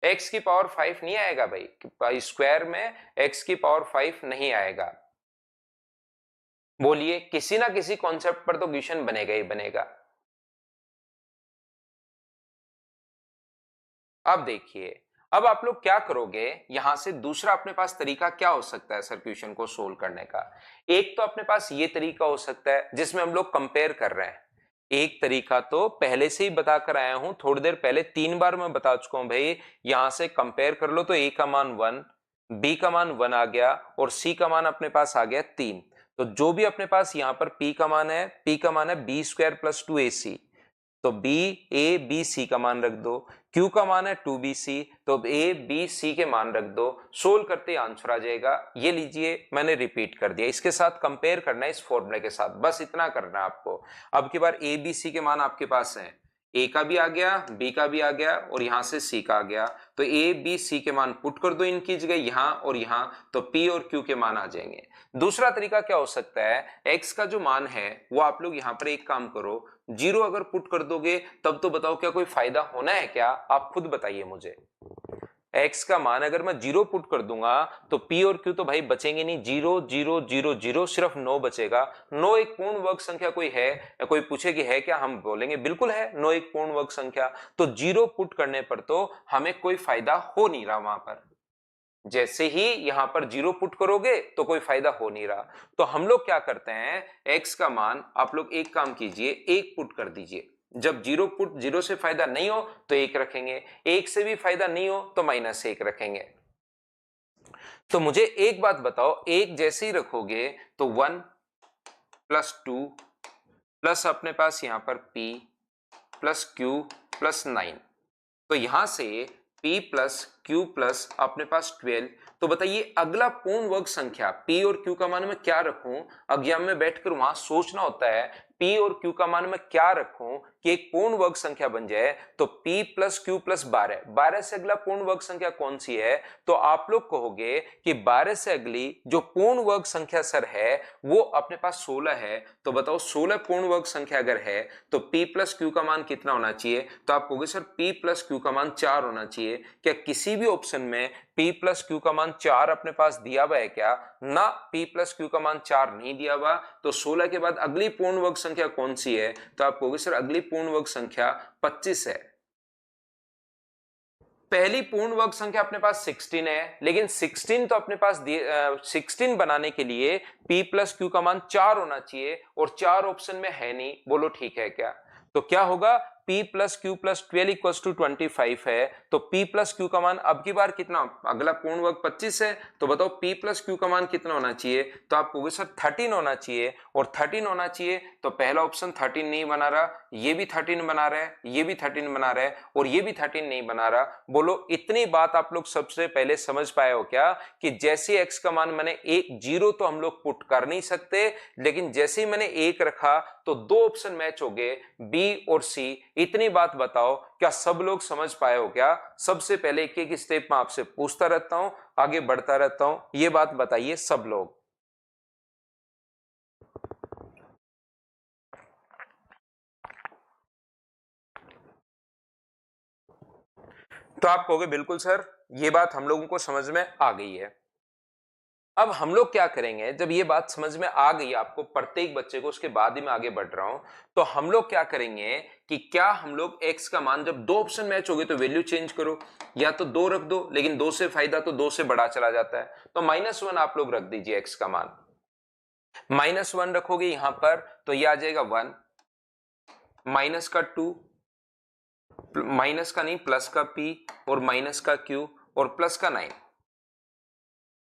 [SPEAKER 1] x की पावर 5 नहीं आएगा भाई, स्क्वायर में x की पावर 5 नहीं आएगा। बोलिए, किसी ना किसी कॉन्सेप्ट पर तो क्वेश्चन बनेगा ही बनेगा। अब देखिए, अब आप लोग क्या करोगे, यहां से दूसरा अपने पास तरीका क्या हो सकता है सर क्वेश्चन को सोल्व करने का। एक तो अपने पास ये तरीका हो सकता है जिसमें हम लोग कंपेयर कर रहे हैं। एक तरीका तो पहले से ही बता कर आया हूं, थोड़ी देर पहले 3 बार मैं बता चुका हूं भाई, यहां से कंपेयर कर लो तो a का मान 1, b का मान 1 आ गया और c का मान अपने पास आ गया 3। तो जो भी अपने पास यहां पर p का मान है, p का मान है b स्क्वायर प्लस 2ac, तो बी ए बी सी का मान रख दो। क्यू का मान है 2bc, तो अब ए बी सी के मान रख दो। सोल्व करते आंसर आ जाएगा। ये लीजिए, मैंने रिपीट कर दिया, इसके साथ कंपेयर करना है इस फॉर्मूले के साथ, बस इतना करना है आपको। अब की बार ए बी सी के मान आपके पास है, ए का भी आ गया, बी का भी आ गया और यहां से सी का आ गया। तो ए बी सी के मान पुट कर दो इनकी जगह यहां और यहां, तो पी और क्यू के मान आ जाएंगे। दूसरा तरीका क्या हो सकता है, एक्स का जो मान है वो आप लोग यहां पर एक काम करो, 0 अगर पुट कर दोगे तब तो बताओ क्या कोई फायदा होना है क्या, आप खुद बताइए मुझे। x का मान अगर मैं 0 पुट कर दूंगा तो p और q तो भाई बचेंगे नहीं, 0 0 0 0, सिर्फ 9 बचेगा। 9 एक पूर्ण वर्ग संख्या कोई है, या कोई पूछे कि है क्या, हम बोलेंगे बिल्कुल है, 9 एक पूर्ण वर्ग संख्या। तो 0 पुट करने पर तो हमें कोई फायदा हो नहीं रहा वहां पर। जैसे ही यहां पर 0 पुट करोगे तो कोई फायदा हो नहीं रहा। तो हम लोग क्या करते हैं, x का मान आप लोग एक काम कीजिए, 1 पुट कर दीजिए। जब 0 से फायदा नहीं हो तो 1 रखेंगे, 1 से भी फायदा नहीं हो तो -1 रखेंगे। तो मुझे एक बात बताओ, 1 जैसे ही रखोगे तो 1 प्लस 2 प्लस अपने पास यहां पर p प्लस q प्लस 9, तो यहां से p प्लस q प्लस अपने पास 12। तो बताइए अगला पूर्ण वर्ग संख्या p और q का मान मैं क्या रखूं, एग्जाम में बैठकर वहां सोचना होता है, p और q का मान मैं क्या रखूं कि एक पूर्ण वर्ग संख्या बन जाए। तो p प्लस q प्लस 12, 12 से अगला पूर्ण वर्ग संख्या कौन सी है, तो आप लोग कहोगे कि 12 से अगली जो पूर्ण वर्ग संख्या सर है वो अपने पास 16 है। तो बताओ 16 पूर्ण वर्ग संख्या अगर है तो p प्लस क्यू का मान कितना होना चाहिए, तो आप कहोगे सर p प्लस क्यू का मान 4 होना चाहिए। क्या किसी भी ऑप्शन में p प्लस क्यू का मान 4 अपने पास दिया हुआ है क्या, ना p प्लस क्यू का मान 4 नहीं दिया हुआ। तो 16 के बाद अगली पूर्ण वर्ग संख्या कौन सी है, तो आप कहोगे सर अगली पूर्ण वर्ग संख्या 25 है। पहली पूर्ण वर्ग संख्या अपने पास 16 है, लेकिन 16 तो अपने पास 16 बनाने के लिए p प्लस क्यू का मान 4 होना चाहिए और 4 ऑप्शन में है नहीं। बोलो ठीक है क्या, तो क्या होगा, p plus Q plus 12 equal to 25 है। तो p प्लस क्यू का मान अब की बार कितना, अगला पूर्ण वर्ग 25 है, तो बताओ p प्लस क्यू का मान कितना होना चाहिए, तो आप कहोगे सर 13 होना चाहिए। और 13 होना चाहिए तो पहला ऑप्शन 13 नहीं बना रहा, ये भी 13 बना रहा है, ये भी 13 बना रहा है और ये भी 13 नहीं बना रहा। बोलो इतनी बात आप लोग सबसे पहले समझ पाए हो क्या, कि जैसे x का मान मैंने 0 तो हम लोग पुट कर नहीं सकते, लेकिन जैसे ही मैंने 1 रखा तो 2 ऑप्शन मैच हो गए, b और c। इतनी बात बताओ क्या सब लोग समझ पाए हो क्या। सबसे पहले एक एक स्टेप में आपसे पूछता रहता हूं, आगे बढ़ता रहता हूं, ये बात बताइए सब लोग। तो आप कहोगे बिल्कुल सर, ये बात हम लोगों को समझ में आ गई है। अब हम लोग क्या करेंगे, जब ये बात समझ में आ गई आपको प्रत्येक बच्चे को, उसके बाद ही मैं आगे बढ़ रहा हूं, तो हम लोग क्या करेंगे कि क्या हम लोग x का मान, जब 2 ऑप्शन मैच हो गए तो वैल्यू चेंज करो, या तो 2 रख दो, लेकिन 2 से फायदा तो 2 से बड़ा चला जाता है, तो -1 आप लोग रख दीजिए x का मान। -1 रखोगे यहां पर तो ये आ जाएगा 1, माइनस का 2, माइनस का नहीं प्लस का p, और माइनस का q, और प्लस का 9।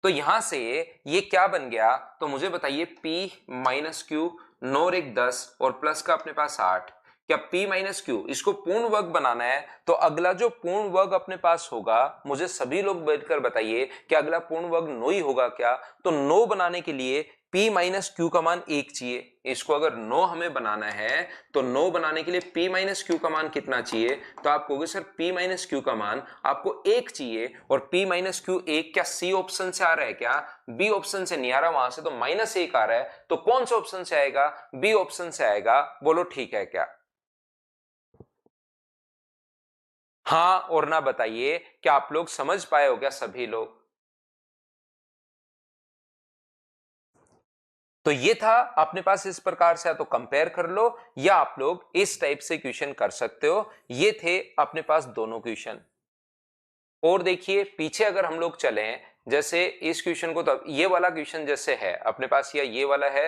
[SPEAKER 1] तो यहां से ये क्या बन गया, तो मुझे बताइए p माइनस क्यू, 9 और 1 10 और प्लस का अपने पास 8। क्या p माइनस क्यू इसको पूर्ण वर्ग बनाना है, तो अगला जो पूर्ण वर्ग अपने पास होगा, मुझे सभी लोग बैठकर बताइए कि अगला पूर्ण वर्ग 9 ही होगा क्या। तो 9 बनाने के लिए p माइनस क्यू का मान 1 चाहिए। इसको अगर 9 हमें बनाना है तो 9 बनाने के लिए p माइनस क्यू का मान कितना चाहिए, तो आप कहोगे सर p माइनस क्यू का मान आपको 1 चाहिए, और p माइनस क्यू 1 क्या c ऑप्शन से आ रहा है क्या, b ऑप्शन से नहीं आ रहा, वहां से तो -1 आ रहा है, तो कौन सा ऑप्शन से आएगा, b ऑप्शन से आएगा। बोलो ठीक है क्या। हाँ और ना बताइए, क्या आप लोग समझ पाए हो क्या सभी लोग? तो ये था अपने पास, इस प्रकार से या तो कंपेयर कर लो या आप लोग इस टाइप से क्वेश्चन कर सकते हो। ये थे अपने पास दोनों क्वेश्चन। और देखिए पीछे अगर हम लोग चलें, जैसे इस क्वेश्चन को, तो ये वाला क्वेश्चन जैसे है अपने पास, या ये वाला है,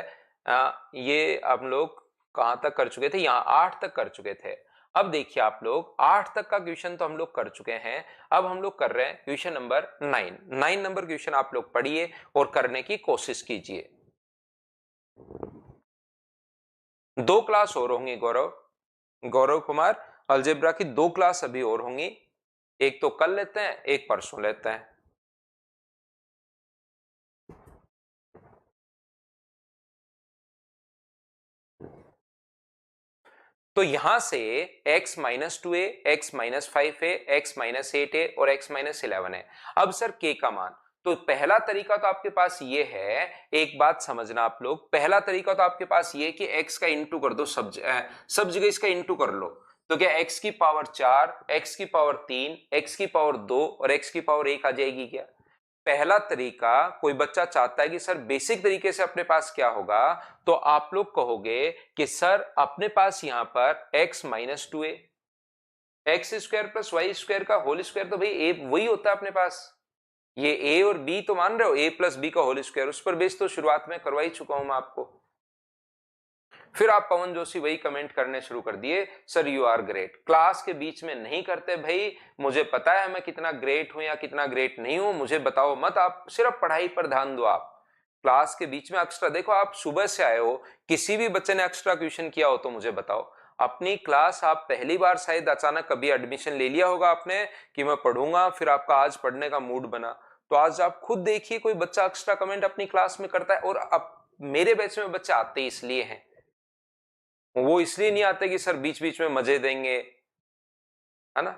[SPEAKER 1] ये हम लोग कहां तक कर चुके थे, यहाँ 8 तक कर चुके थे। अब देखिए आप लोग 8 तक का क्वेश्चन तो हम लोग कर चुके हैं। अब हम लोग कर रहे हैं क्वेश्चन नंबर 9 नंबर क्वेश्चन आप लोग पढ़िए और करने की कोशिश कीजिए। 2 क्लास और होंगी गौरव, गौरव कुमार, अलजेब्रा की 2 क्लास अभी और होंगी। एक तो कल लेते हैं, एक परसों लेते हैं। तो यहां से x minus 2a, x minus 5a, x minus 8a और x माइनस 11 है। अब सर k का मान, तो पहला तरीका तो आपके पास ये है, एक बात समझना आप लोग, पहला तरीका तो आपके पास ये कि x का इंटू कर दो, सब जगह इसका इंटू कर लो। तो क्या x की पावर 4, x की पावर 3, x की पावर 2 और x की पावर 1 आ जाएगी क्या? पहला तरीका, कोई बच्चा चाहता है कि सर बेसिक तरीके से अपने पास क्या होगा, तो आप लोग कहोगे कि सर अपने पास यहां पर x minus 2a, X square plus Y square का होल स्क्वायर, तो भाई ए वही होता है अपने पास। ये a और b तो मान रहे हो, a प्लस बी का होल स्क्वायर, उस पर बेस तो शुरुआत में करवा ही चुका हूं मैं आपको। फिर आप पवन जोशी वही कमेंट करने शुरू कर दिए, sir you are great. Class के बीच में नहीं करते भाई, मुझे पता है मैं कितना ग्रेट हूं या कितना ग्रेट नहीं हूं, मुझे बताओ मत, आप सिर्फ पढ़ाई पर ध्यान दो। आप क्लास के बीच में एक्स्ट्रा, देखो आप सुबह से आए हो, किसी भी बच्चे ने एक्स्ट्रा क्वेश्चन किया हो तो मुझे बताओ। अपनी क्लास आप पहली बार शायद अचानक कभी एडमिशन ले लिया होगा आपने कि मैं पढ़ूंगा, फिर आपका आज पढ़ने का मूड बना, तो आज आप खुद देखिए कोई बच्चा एक्स्ट्रा कमेंट अपनी क्लास में करता है। और अब मेरे बैच में बच्चे आते इसलिए हैं, वो इसलिए नहीं आते कि सर बीच बीच में मजे देंगे, है ना।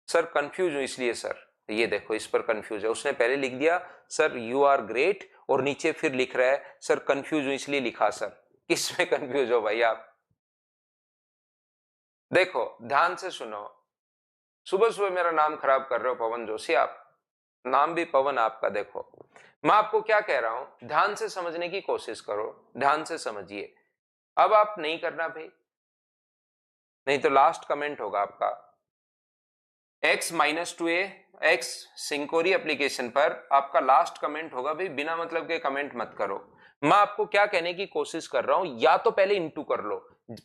[SPEAKER 1] सर कंफ्यूज हूं इसलिए सर, ये देखो इस पर कंफ्यूज है, उसने पहले लिख दिया सर यू आर ग्रेट और नीचे फिर लिख रहा है सर कंफ्यूज हूं इसलिए लिखा। सर किसमें कंफ्यूज हो भाई आप? देखो ध्यान से सुनो, सुबह सुबह मेरा नाम खराब कर रहे हो पवन जोशी आप, नाम भी पवन आपका। देखो मैं आपको क्या कह रहा हूं, ध्यान से समझने की कोशिश करो, ध्यान से समझिए। अब आप नहीं करना भाई, नहीं तो लास्ट कमेंट होगा आपका। x माइनस 2a, एक्स सिंकोरी एप्लीकेशन पर आपका लास्ट कमेंट होगा भाई, बिना मतलब के कमेंट मत करो। मैं आपको क्या कहने की कोशिश कर रहा हूं, या तो पहले इंटू कर लो,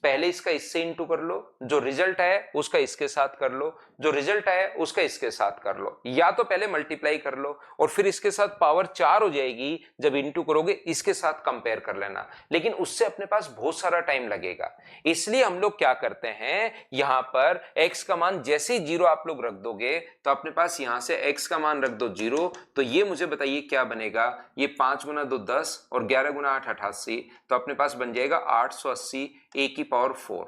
[SPEAKER 1] पहले इसका इससे इंटू कर लो, जो रिजल्ट है उसका इसके साथ कर लो, जो रिजल्ट है उसका इसके साथ कर लो, या तो पहले मल्टीप्लाई कर लो और फिर इसके साथ पावर 4 हो जाएगी, जब इंटू करोगे इसके साथ कंपेयर कर लेना, लेकिन उससे अपने पास बहुत सारा टाइम लगेगा। इसलिए हम लोग क्या करते हैं, यहां पर x का मान जैसे ही 0 आप लोग रख दोगे तो अपने पास यहां से x का मान रख दो 0, तो ये मुझे बताइए क्या बनेगा, ये 5 गुना 2 10 और 11 गुना 8 88, तो अपने पास बन जाएगा 880 a की पावर 4।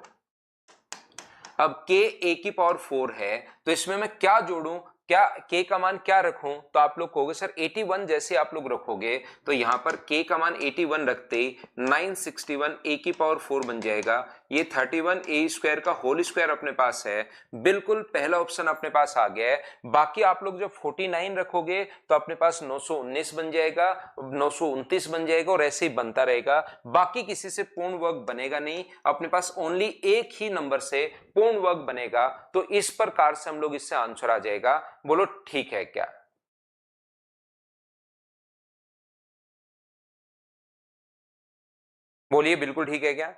[SPEAKER 1] अब k a की पावर 4 है, तो इसमें मैं क्या जोड़ूं, क्या k का मान क्या रखूं, तो आप लोग कहोगे सर 81 जैसे आप लोग रखोगे, तो यहां पर k का मान 81 रखते ही 961 a की पावर 4 बन जाएगा। ये 31 a स्क्वायर का होल स्क्वायर अपने पास है, बिल्कुल पहला ऑप्शन अपने पास आ गया है। बाकी आप लोग जब 49 रखोगे तो अपने पास 919 बन जाएगा, 929 बन जाएगा और ऐसे ही बनता रहेगा। बाकी किसी से पूर्ण वर्ग बनेगा नहीं, अपने पास ओनली एक ही नंबर से पूर्ण वर्ग बनेगा। तो इस प्रकार से हम लोग इससे आंसर आ जाएगा। बोलो ठीक है क्या? बोलिए बिल्कुल ठीक है क्या?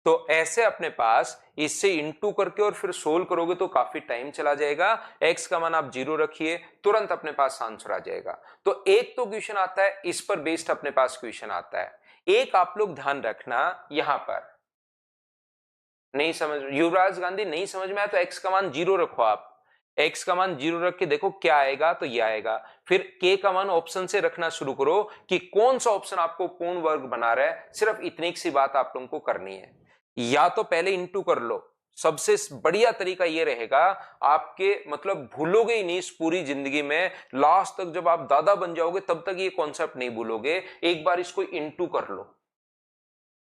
[SPEAKER 1] तो ऐसे अपने पास इससे इंटू करके और फिर सोल्व करोगे तो काफी टाइम चला जाएगा। x का मान आप 0 रखिए, तुरंत अपने पास आंसर आ जाएगा। तो एक तो क्वेश्चन आता है, इस पर बेस्ड अपने पास क्वेश्चन आता है। एक आप लोग ध्यान रखना, यहां पर नहीं समझ, युवराज गांधी नहीं समझ में आया तो x का मान 0 रखो आप, x का मान 0 रख के देखो क्या आएगा, तो ये आएगा। फिर k का मान ऑप्शन से रखना शुरू करो कि कौन सा ऑप्शन आपको पूर्ण वर्ग बना रहा है, सिर्फ इतनी सी बात आप लोगों को करनी है। या तो पहले इंटू कर लो, सबसे बढ़िया तरीका ये रहेगा, आपके मतलब भूलोगे ही नहीं इस पूरी जिंदगी में, लास्ट तक जब आप दादा बन जाओगे तब तक ये कॉन्सेप्ट नहीं भूलोगे। एक बार इसको इंटू कर लो,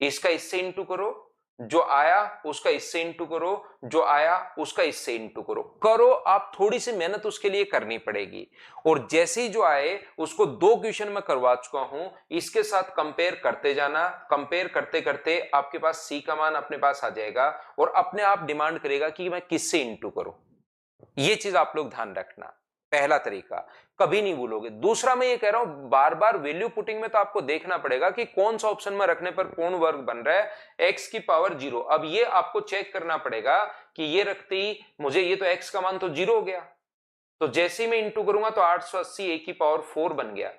[SPEAKER 1] इसका इससे इंटू करो, जो आया उसका इससे इंटू करो, जो आया उसका इससे इंटू करो। करो, आप थोड़ी सी मेहनत उसके लिए करनी पड़ेगी। और जैसे ही जो आए उसको 2 क्वेश्चन में करवा चुका हूं, इसके साथ कंपेयर करते जाना। कंपेयर करते करते आपके पास सी का मान अपने पास आ जाएगा और अपने आप डिमांड करेगा कि मैं किससे इंटू करूं। ये चीज आप लोग ध्यान रखना, पहला तरीका कभी नहीं भूलोगे। दूसरा मैं ये कह रहा हूं, बार बार वैल्यू पुटिंग में तो आपको देखना पड़ेगा कि कौन सा ऑप्शन में रखने पर पूर्ण वर्ग बन रहा है, x की पावर 0। अब ये आपको चेक करना पड़ेगा कि ये रखते ही मुझे, ये तो x का मान तो 0 हो गया, तो जैसे ही मैं इंटू करूंगा तो 880 a की पावर 4 बन गया।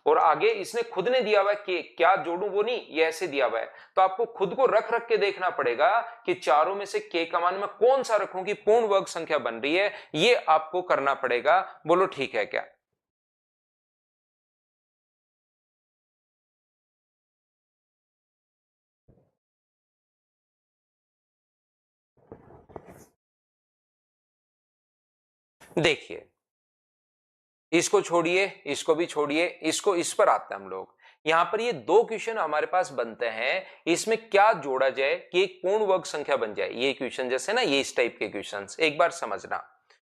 [SPEAKER 1] और आगे इसने खुद ने दिया हुआ है कि क्या जोड़ूं, वो नहीं, ये ऐसे दिया हुआ है। तो आपको खुद को रख रख के देखना पड़ेगा कि चारों में से k का मान मैं कौन सा रखूं कि पूर्ण वर्ग संख्या बन रही है, ये आपको करना पड़ेगा। बोलो ठीक है क्या? देखिए, इसको छोड़िए, इसको भी छोड़िए, इसको इस पर आते हैं हम लोग। यहां पर ये 2 क्वेश्चन हमारे पास बनते हैं, इसमें क्या जोड़ा जाए कि एक पूर्ण वर्ग संख्या बन जाए। ये क्वेश्चन जैसे ना, ये इस टाइप के क्वेश्चंस एक बार समझना।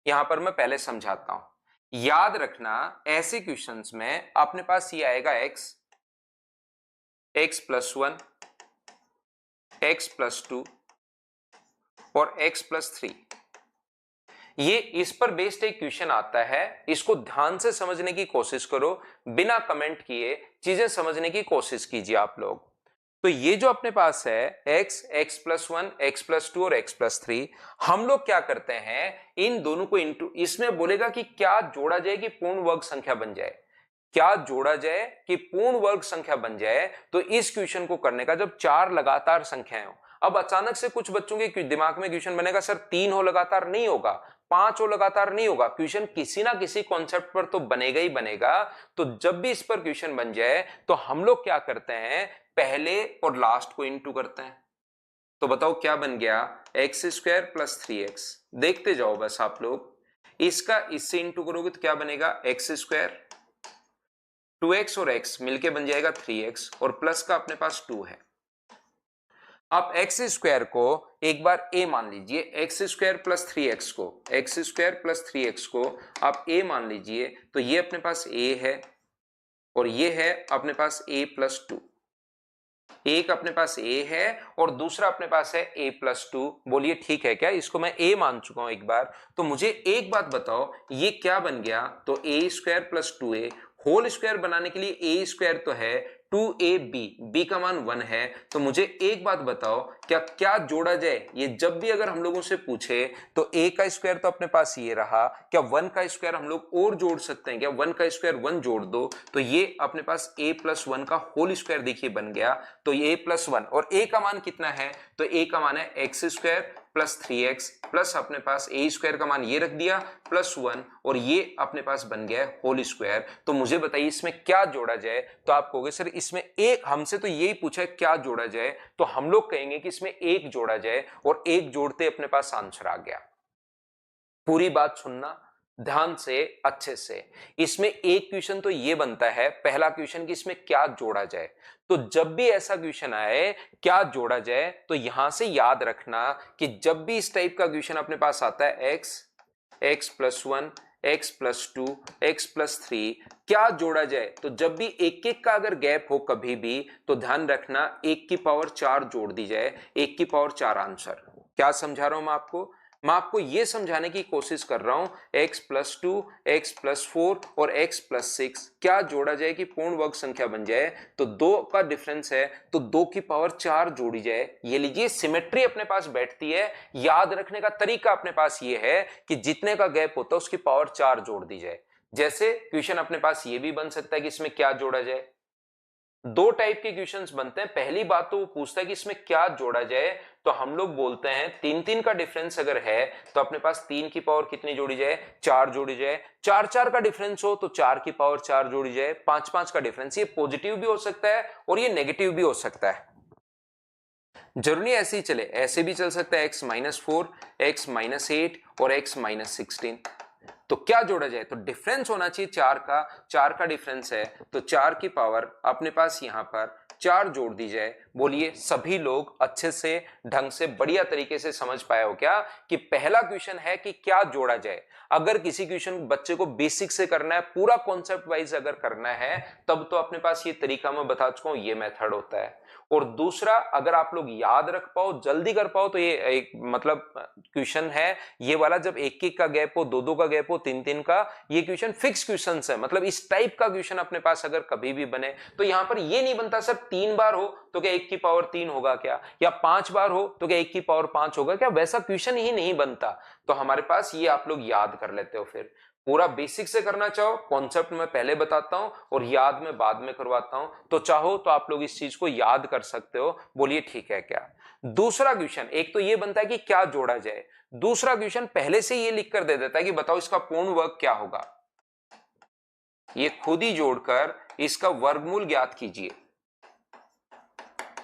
[SPEAKER 1] यहां पर मैं पहले समझाता हूं, याद रखना ऐसे क्वेश्चंस में अपने पास ये आएगा x, x+1, x+2 और x+3। ये इस पर बेस्ड एक क्वेश्चन आता है, इसको ध्यान से समझने की कोशिश करो, बिना कमेंट किए चीजें समझने की कोशिश कीजिए आप लोग। तो ये जो अपने पास है x, x+1, x+2 और x+3, हम लोग क्या करते हैं, इन दोनों को इंटू, इसमें बोलेगा कि क्या जोड़ा जाए कि पूर्ण वर्ग संख्या बन जाए, क्या जोड़ा जाए कि पूर्ण वर्ग संख्या बन जाए। तो इस क्वेश्चन को करने का, जब 4 लगातार संख्याएं हो, अब अचानक से कुछ बच्चों के दिमाग में क्वेश्चन बनेगा, सर 3 हो लगातार नहीं होगा, 5 हो लगातार नहीं होगा। क्वेश्चन किसी ना किसी कॉन्सेप्ट पर तो बनेगा ही बनेगा। तो जब भी इस पर क्वेश्चन बन जाए तो हम लोग क्या करते हैं, पहले और लास्ट को इंटू करते हैं। तो बताओ क्या बन गया, x² + 3x। देखते जाओ बस आप लोग, इसका इससे इंटू करोगे तो क्या बनेगा, x², 2x और x मिलके बन जाएगा 3x और प्लस का अपने पास 2 है। आप x² को एक बार a मान लीजिए, x² + 3x को, x² + 3x को आप a मान लीजिए, तो ये अपने पास a है और ये है अपने पास a+2। एक अपने पास a है और दूसरा अपने पास है a+2। बोलिए ठीक है क्या? इसको मैं a मान चुका हूं एक बार। तो मुझे एक बात बताओ, ये क्या बन गया, तो a² + 2a होल स्क्वायर बनाने के लिए a² तो है, 2ab, b का मान 1 है। तो मुझे एक बात बताओ, क्या क्या जोड़ा जाए, ये जब भी अगर हम लोगों से पूछे तो a का स्क्वायर तो अपने पास ये रहा, क्या 1 का स्क्वायर हम लोग और जोड़ सकते हैं क्या, 1 का स्क्वायर 1 जोड़ दो, तो ये अपने पास a+1 का होल स्क्वायर देखिए बन गया। तो ये a+1 और a का मान कितना है, तो a का मान है x² + 3x प्लस अपने पास a² का मान ये रख दिया +1 और ये अपने पास बन गया होल स्क्वायर। तो मुझे बताइए इसमें क्या जोड़ा जाए। तो आप कहोगे सर इसमें एक, हमसे तो यही पूछा है क्या जोड़ा जाए, तो हम लोग कहेंगे कि इसमें एक जोड़ा जाए और एक जोड़ते अपने पास आंसर आ गया। पूरी बात सुनना ध्यान से, अच्छे से। इसमें एक क्वेश्चन तो ये बनता है, पहला क्वेश्चन कि इसमें क्या जोड़ा जाए। तो जब भी ऐसा क्वेश्चन आए क्या जोड़ा जाए, तो यहां से याद रखना कि जब भी इस टाइप का क्वेश्चन अपने पास आता है x, x+1, x+2, x+3 क्या जोड़ा जाए, तो जब भी एक एक का अगर गैप हो कभी भी, तो ध्यान रखना 1 की पावर 4 जोड़ दी जाए, 1 की पावर 4 आंसर। क्या समझा रहा हूं मैं आपको ये समझाने की कोशिश कर रहा हूं, x+2, x+4 और x+6 क्या जोड़ा जाए कि पूर्ण वर्ग संख्या बन जाए। तो 2 का डिफरेंस है तो 2 की पावर 4 जोड़ी जाए। ये लीजिए सिमेट्री अपने पास बैठती है। याद रखने का तरीका अपने पास ये है कि जितने का गैप होता है उसकी पावर 4 जोड़ दी जाए। जैसे क्वेश्चन अपने पास ये भी बन सकता है कि इसमें क्या जोड़ा जाए। 2 टाइप के क्वेश्चंस बनते हैं। पहली बात तो वो पूछता है कि इसमें क्या जोड़ा जाए, तो हम लोग बोलते हैं 3-3 का डिफरेंस अगर है तो अपने पास 3 की पावर कितनी जोड़ी जाए, 4 जोड़ी जाए। 4-4 का डिफरेंस हो तो 4 की पावर 4 जोड़ी जाए। 5-5 का डिफरेंस, ये पॉजिटिव भी हो सकता है और ये नेगेटिव भी हो सकता है, जरूरी ऐसे ही चले, ऐसे भी चल सकता है x-4, x-8 और x-16। तो क्या जोड़ा जाए, तो डिफरेंस होना चाहिए 4 का, 4 का डिफरेंस है तो 4 की पावर अपने पास यहां पर 4 जोड़ दी जाए। बोलिए सभी लोग अच्छे से ढंग से बढ़िया तरीके से समझ पाए हो क्या कि पहला क्वेश्चन है कि क्या जोड़ा जाए। अगर किसी क्वेश्चन बच्चे को बेसिक से करना है, पूरा कॉन्सेप्ट वाइज अगर करना है, तब तो अपने पास ये तरीका मैं बता चुका हूं, ये मेथड होता है। और दूसरा, अगर आप लोग याद रख पाओ, जल्दी कर पाओ, तो ये एक मतलब क्वेश्चन है ये वाला, जब एक एक का गैप हो, दो दो का गैप हो, तीन तीन का, ये क्वेश्चन फिक्स क्वेश्चन है। मतलब इस टाइप का क्वेश्चन अपने पास अगर कभी भी बने तो यहां पर ये नहीं बनता सर 3 बार हो तो क्या 1 की पावर 3 होगा क्या, या 5 बार हो तो क्या 1 की पावर 5 होगा क्या, वैसा क्वेश्चन ही नहीं बनता। तो हमारे पास ये आप लोग याद कर लेते हो। फिर पूरा बेसिक से करना चाहो, कॉन्सेप्ट मैं पहले बताता हूं और याद में बाद में करवाता हूं, तो चाहो तो आप लोग इस चीज को याद कर सकते हो। बोलिए ठीक है क्या। दूसरा क्वेश्चन, एक तो ये बनता है कि क्या जोड़ा जाए, दूसरा क्वेश्चन पहले से ये लिख कर दे देता है कि बताओ इसका पूर्ण वर्ग क्या होगा। ये खुद ही जोड़कर इसका वर्गमूल ज्ञात कीजिए।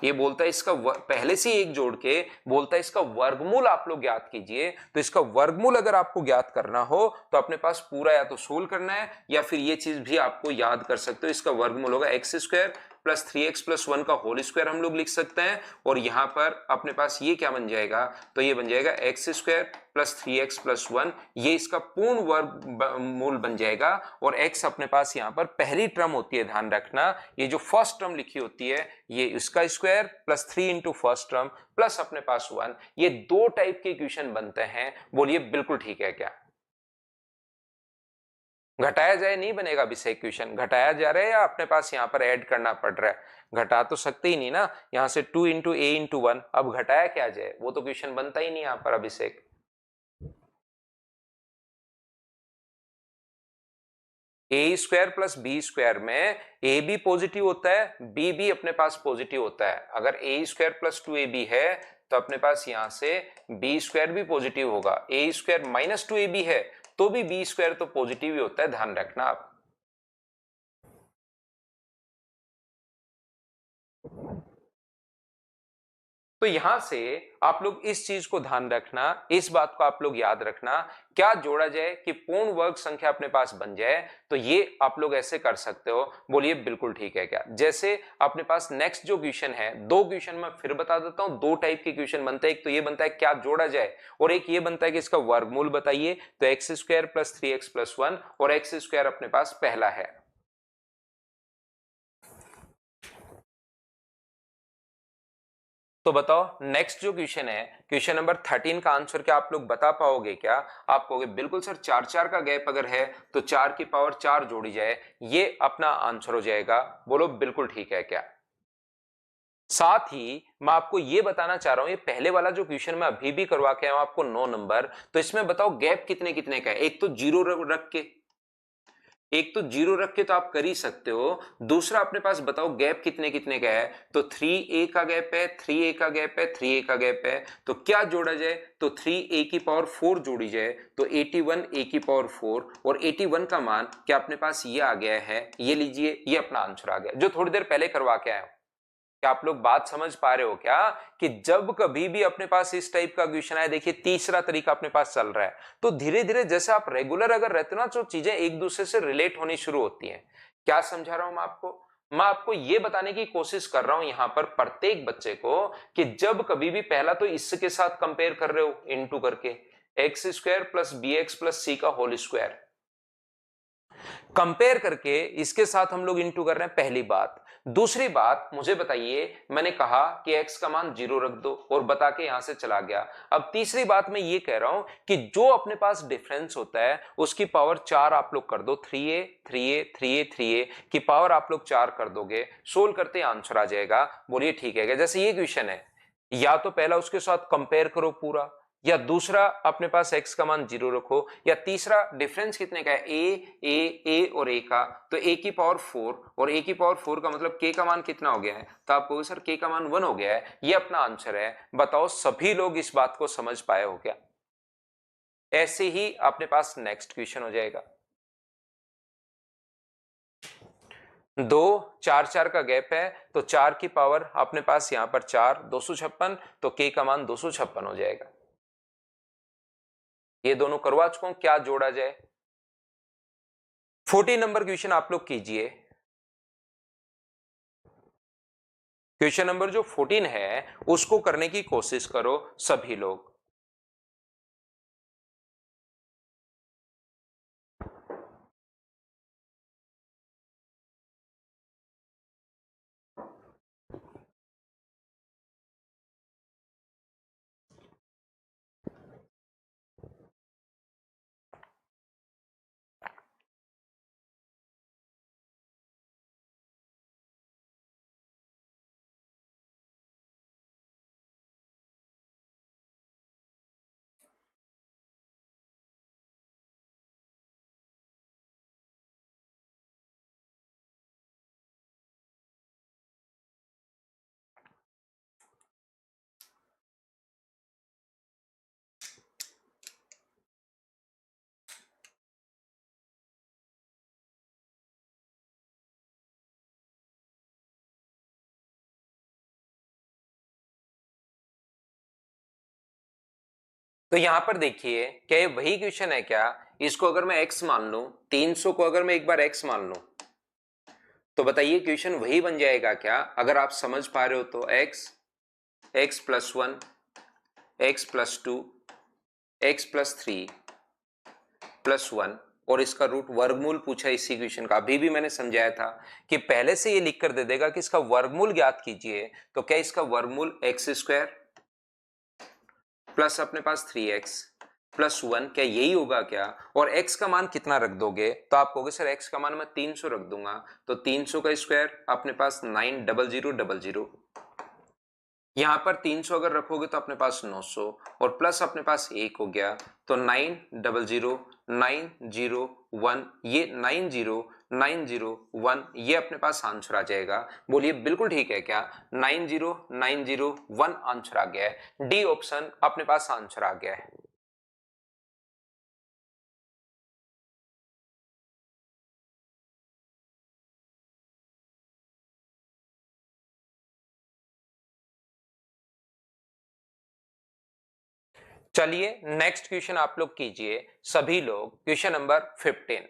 [SPEAKER 1] ये बोलता है इसका पहले से एक जोड़ के बोलता है इसका वर्गमूल आप लोग ज्ञात कीजिए। तो इसका वर्गमूल अगर आपको ज्ञात करना हो तो अपने पास पूरा या तो सोल्व करना है, या फिर ये चीज भी आपको याद कर सकते हो। इसका वर्गमूल होगा x square plus 3x plus 1 का होल स्क्वायर हम लोग लिख सकते हैं। और यहां पर अपने पास ये क्या बन जाएगा, तो ये बन जाएगा x square plus 3x plus 1, ये इसका पूर्ण वर्ग मूल बन जाएगा। और x अपने पास यहां पर पहली टर्म होती है, ध्यान रखना, ये जो फर्स्ट टर्म लिखी होती है ये इसका square plus 3 into first term plus अपने पास 1। ये दो टाइप के इक्वेशन बनते हैं। बोलिए बिल्कुल ठीक है क्या। घटाया जाए नहीं बनेगा अभिषेक क्वेश्चन, घटाया जा रहा है या अपने पास यहां पर ऐड करना पड़ रहा है। घटा तो सकते ही नहीं ना, यहां से 2 इंटू ए इंटू 1, अब घटाया क्या जाए, वो तो क्वेश्चन बनता ही नहीं यहां पर अभिषेक। ए स्क्वायर प्लस बी स्क्वायर में ए भी पॉजिटिव होता है, बी भी अपने पास पॉजिटिव होता है। अगर ए स्क्वायर प्लस 2ab है तो अपने पास यहां से बी स्क्वायर भी पॉजिटिव होगा। ए स्क्वायर माइनस 2ab है तो भी बी स्क्वायर तो पॉजिटिव ही होता है, ध्यान रखना आप। तो यहां से आप लोग इस चीज को ध्यान रखना, इस बात को आप लोग याद रखना, क्या जोड़ा जाए कि पूर्ण वर्ग संख्या अपने पास बन जाए। तो ये आप लोग ऐसे कर सकते हो। बोलिए बिल्कुल ठीक है क्या। जैसे अपने पास नेक्स्ट जो क्वेश्चन है, दो क्वेश्चन मैं फिर बता देता हूं, दो टाइप के क्वेश्चन बनते हैं। एक तो ये बनता है क्या जोड़ा जाए, और एक ये बनता है कि इसका वर्गमूल बताइए। तो x square plus 3x plus 1, और एक्स स्क्वायर अपने पास पहला है। तो बताओ नेक्स्ट जो क्वेश्चन है, क्वेश्चन नंबर 13 का आंसर क्या आप लोग बता पाओगे क्या। आप कहोगे बिल्कुल सर, 4 4 का गैप अगर है तो 4 की पावर 4 जोड़ी जाए, ये अपना आंसर हो जाएगा। बोलो बिल्कुल ठीक है क्या। साथ ही मैं आपको ये बताना चाह रहा हूं, ये पहले वाला जो क्वेश्चन मैं अभी भी करवा के आया हूं आपको 9 नंबर, तो इसमें बताओ गैप कितने कितने का है। एक तो जीरो रख के, एक तो जीरो रख के तो आप कर ही सकते हो, दूसरा अपने पास बताओ गैप कितने कितने का है। तो 3a का गैप है, 3a का गैप है, 3a का गैप है। तो क्या जोड़ा जाए, तो 3a की पावर 4 जोड़ी जाए तो 81 a की पावर 4, और 81 का मान क्या अपने पास ये आ गया है, ये लीजिए, ये अपना आंसर आ गया जो थोड़ी देर पहले करवा के आया हूं। क्या आप लोग बात समझ पा रहे हो क्या कि जब कभी भी अपने पास इस टाइप का क्वेश्चन आए, देखिए तीसरा तरीका अपने पास चल रहा है, तो धीरे धीरे जैसे आप रेगुलर अगर रहते हो ना, तो चीजें एक दूसरे से रिलेट होनी शुरू होती हैं। क्या समझा रहा हूं मैं आपको ये बताने की कोशिश कर रहा हूं यहां पर प्रत्येक बच्चे को कि जब कभी भी पहला तो इसके साथ कंपेयर कर रहे हो इनटू करके, x square plus B x plus C का होल स्क्वायर कंपेयर करके इसके साथ हम लोग इनटू कर रहे हैं, पहली बात। दूसरी बात मुझे बताइए, मैंने कहा कि x का मान 0 रख दो और बता के यहां से चला गया। अब तीसरी बात मैं ये कह रहा हूं कि जो अपने पास डिफरेंस होता है उसकी पावर 4 आप लोग कर दो, 3a 3a 3a 3a की पावर आप लोग 4 कर दोगे, सोल्व करते आंसर आ जाएगा। बोलिए ठीक है। जैसे ये क्वेश्चन है, या तो पहला उसके साथ कंपेयर करो पूरा, या दूसरा अपने पास x का मान 0 रखो, या तीसरा डिफरेंस कितने का है, a और a का, तो a की पावर 4, और a की पावर 4 का मतलब k का मान कितना हो गया है, तो आप कहोगे सर k का मान 1 हो गया है, ये अपना आंसर है। बताओ सभी लोग इस बात को समझ पाए हो क्या। ऐसे ही अपने पास नेक्स्ट क्वेश्चन हो जाएगा। दो 4 4 का गैप है, तो 4 की पावर अपने पास यहां पर 4 256, तो k का मान 256 हो जाएगा। ये दोनों करवा चुका हूं, क्या जोड़ा जाए। 14 नंबर क्वेश्चन आप लोग कीजिए। क्वेश्चन नंबर जो 14 है उसको करने की कोशिश करो सभी लोग। तो यहां पर देखिए क्या ये वही क्वेश्चन है क्या? इसको अगर मैं x मान लूं, 300 को अगर मैं एक बार x मान लूं, तो बताइए क्वेश्चन वही बन जाएगा क्या? अगर आप समझ पा रहे हो तो x plus 1, x plus 2, x plus 3 plus 1 और इसका रूट वर्गमूल पूछा इसी क्वेश्चन का। अभी भी मैंने समझाया था कि पहले से ये लिख कर दे देगा कि इसका वर्गमूल ज्ञात कीजिए, तो क्या इसका वर्गमूल एक्स स्क्वायर प्लस अपने पास 3x प्लस 1, क्या यही होगा क्या? और x का मान कितना रख दोगे? तो आप कहोगे सर x का मान मैं 300 रख दूंगा, तो 300 का स्क्वायर अपने पास 90000, यहां पर 300 अगर रखोगे तो अपने पास 900 और प्लस अपने पास 1 हो गया, तो 900901, ये 90901 ये अपने पास आंसर आ जाएगा। बोलिए बिल्कुल ठीक है क्या? 90901 आंसर आ गया है। डी ऑप्शन अपने पास आंसर आ गया है। चलिए नेक्स्ट क्वेश्चन आप लोग कीजिए सभी लोग, क्वेश्चन नंबर 15।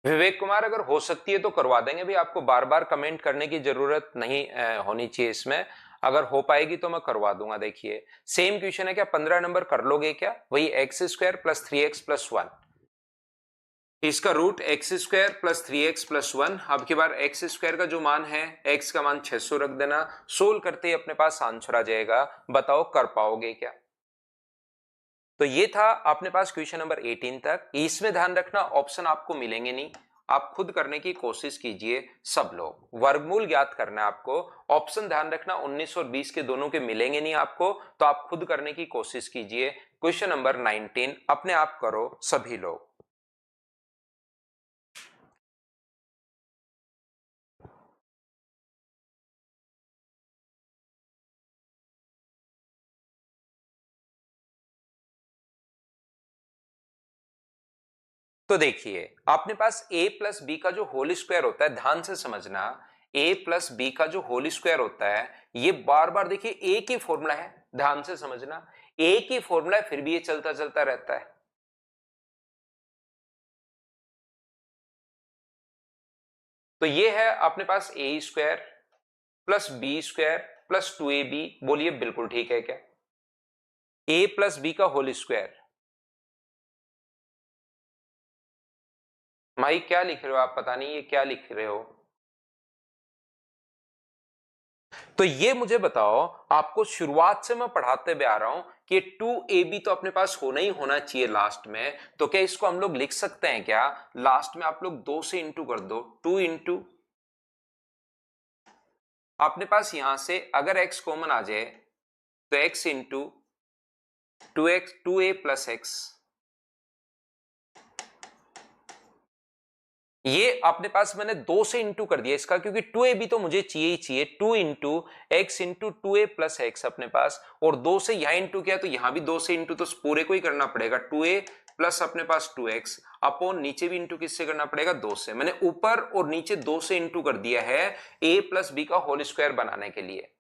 [SPEAKER 1] विवेक कुमार अगर हो सकती है तो करवा देंगे भी, आपको बार बार कमेंट करने की जरूरत नहीं होनी चाहिए इसमें, अगर हो पाएगी तो मैं करवा दूंगा। देखिए सेम क्वेश्चन है क्या? 15 नंबर कर लोगे क्या? वही x square plus 3x plus 1, इसका root X square plus 3x plus 1। अब की बार एक्स स्क्वायर का जो मान है, x का मान 600 रख देना, सोल्व करते ही अपने पास आंसर आ जाएगा। बताओ कर पाओगे क्या? तो ये था अपने पास क्वेश्चन नंबर 18 तक। इसमें ध्यान रखना ऑप्शन आपको मिलेंगे नहीं, आप खुद करने की कोशिश कीजिए सब लोग। वर्गमूल ज्ञात करना है आपको, ऑप्शन ध्यान रखना 19 और 20 के दोनों के मिलेंगे नहीं आपको, तो आप खुद करने की कोशिश कीजिए। क्वेश्चन नंबर 19 अपने आप करो सभी लोग। तो देखिए अपने पास a प्लस बी का जो होल स्क्वायर होता है, ध्यान से समझना, a प्लस बी का जो होल स्क्वायर होता है ये बार बार देखिए एक ही फॉर्मूला है, ध्यान से समझना, एक ही फॉर्मूला है फिर भी ये चलता चलता रहता है। तो ये है अपने पास a square plus B square plus 2ab। बोलिए बिल्कुल ठीक है क्या? a प्लस बी का होल स्क्वायर, भाई क्या लिख रहे हो आप? पता नहीं ये क्या लिख रहे हो। तो ये मुझे बताओ, आपको शुरुआत से मैं पढ़ाते भी आ रहा हूं कि 2ab तो अपने पास होना ही होना चाहिए लास्ट में, तो क्या इसको हम लोग लिख सकते हैं क्या? लास्ट में आप लोग 2 से इंटू कर दो, 2 इंटू अपने पास यहां से अगर x कॉमन आ जाए तो x into 2x 2a plus x, ये अपने पास मैंने 2 से इंटू कर दिया इसका, क्योंकि 2ab तो मुझे चाहिए ही चाहिए। 2 into x into 2a plus x अपने पास, और 2 से यहां इंटू किया तो यहां भी 2 से इंटू, तो पूरे को ही करना पड़ेगा। 2a प्लस अपने पास 2x अपॉन नीचे भी इंटू किससे करना पड़ेगा? 2 से। मैंने ऊपर और नीचे 2 से इंटू कर दिया है a प्लस बी का होल स्क्वायर बनाने के लिए।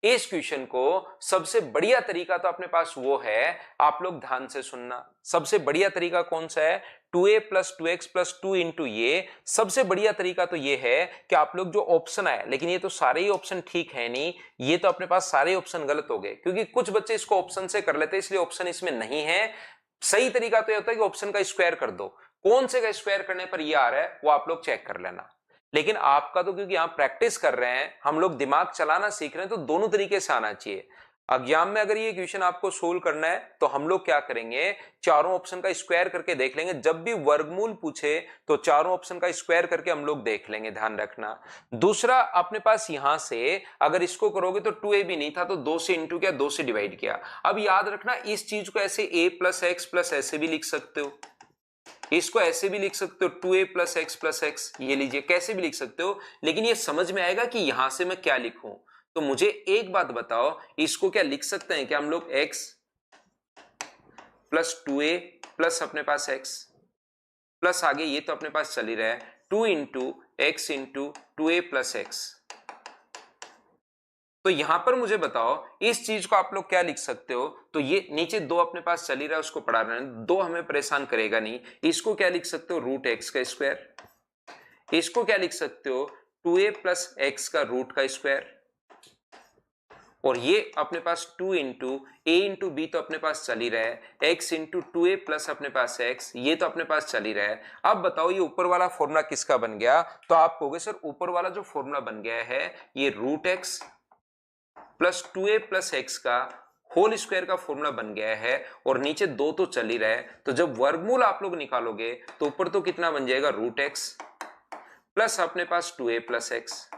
[SPEAKER 1] इस क्वेश्चन को सबसे बढ़िया तरीका तो अपने पास वो है, आप लोग ध्यान से सुनना। सबसे बढ़िया तरीका कौन सा है? 2a plus 2x plus 2 into ये। सबसे बढ़िया तरीका तो ये है कि आप लोग जो ऑप्शन आए, लेकिन ये तो सारे ही ऑप्शन ठीक है नहीं, ये तो अपने पास सारे ऑप्शन गलत हो गए, क्योंकि कुछ बच्चे इसको ऑप्शन से कर लेते हैं, इसलिए ऑप्शन इसमें नहीं है। सही तरीका तो ये होता है कि ऑप्शन का स्क्वायर कर दो। कौन से का स्क्वायर करने पर ये आ रहा है वो आप लोग चेक कर लेना। लेकिन आपका तो क्योंकि आप प्रैक्टिस कर रहे हैं, हम लोग दिमाग चलाना सीख रहे हैं, तो दोनों तरीके से आना चाहिए। एग्जाम में अगर ये क्वेश्चन आपको सोल्व करना है तो हम लोग क्या करेंगे, चारों ऑप्शन का स्क्वायर करके देख लेंगे। जब भी वर्गमूल पूछे तो चारों ऑप्शन का स्क्वायर करके हम लोग देख लेंगे, ध्यान रखना। दूसरा, अपने पास यहां से अगर इसको करोगे तो 2ab नहीं था तो 2 से इंटू किया, 2 से डिवाइड किया। अब याद रखना, इस चीज को ऐसे a प्लस एक्स प्लस ऐसे भी लिख सकते हो, इसको ऐसे भी लिख सकते हो 2a plus x plus x, ये लीजिए कैसे भी लिख सकते हो। लेकिन ये समझ में आएगा कि यहां से मैं क्या लिखूं। तो मुझे एक बात बताओ, इसको क्या लिख सकते हैं क्या हम लोग x प्लस 2a प्लस अपने पास x प्लस आगे ये तो अपने पास चल ही रहा है 2 into x into 2a plus x. तो यहां पर मुझे बताओ इस चीज को आप लोग क्या लिख सकते हो? तो ये नीचे 2 अपने पास चल ही रहा है, उसको पढ़ा रहे हैं, 2 हमें परेशान करेगा नहीं। इसको क्या लिख सकते हो? रूट एक्स का स्क्वायर। इसको क्या लिख सकते हो? 2a प्लस एक्स का रूट का स्क्वायर। और ये अपने पास 2 इंटू ए इंटू बी तो अपने पास चल ही रहा है, x इंटू 2a प्लस अपने पास x, ये तो अपने पास चल ही रहा है। अब बताओ ये ऊपर वाला फॉर्मूला किसका बन गया? तो आप कहोगे सर ऊपर वाला जो फॉर्मूला बन गया है ये root X plus 2a plus X का होल स्क्वायर का फॉर्मूला बन गया है, और नीचे 2 तो चल ही रहा है। तो जब वर्गमूल आप लोग निकालोगे तो ऊपर तो कितना बन जाएगा? रूट एक्स प्लस अपने पास 2a प्लस एक्स,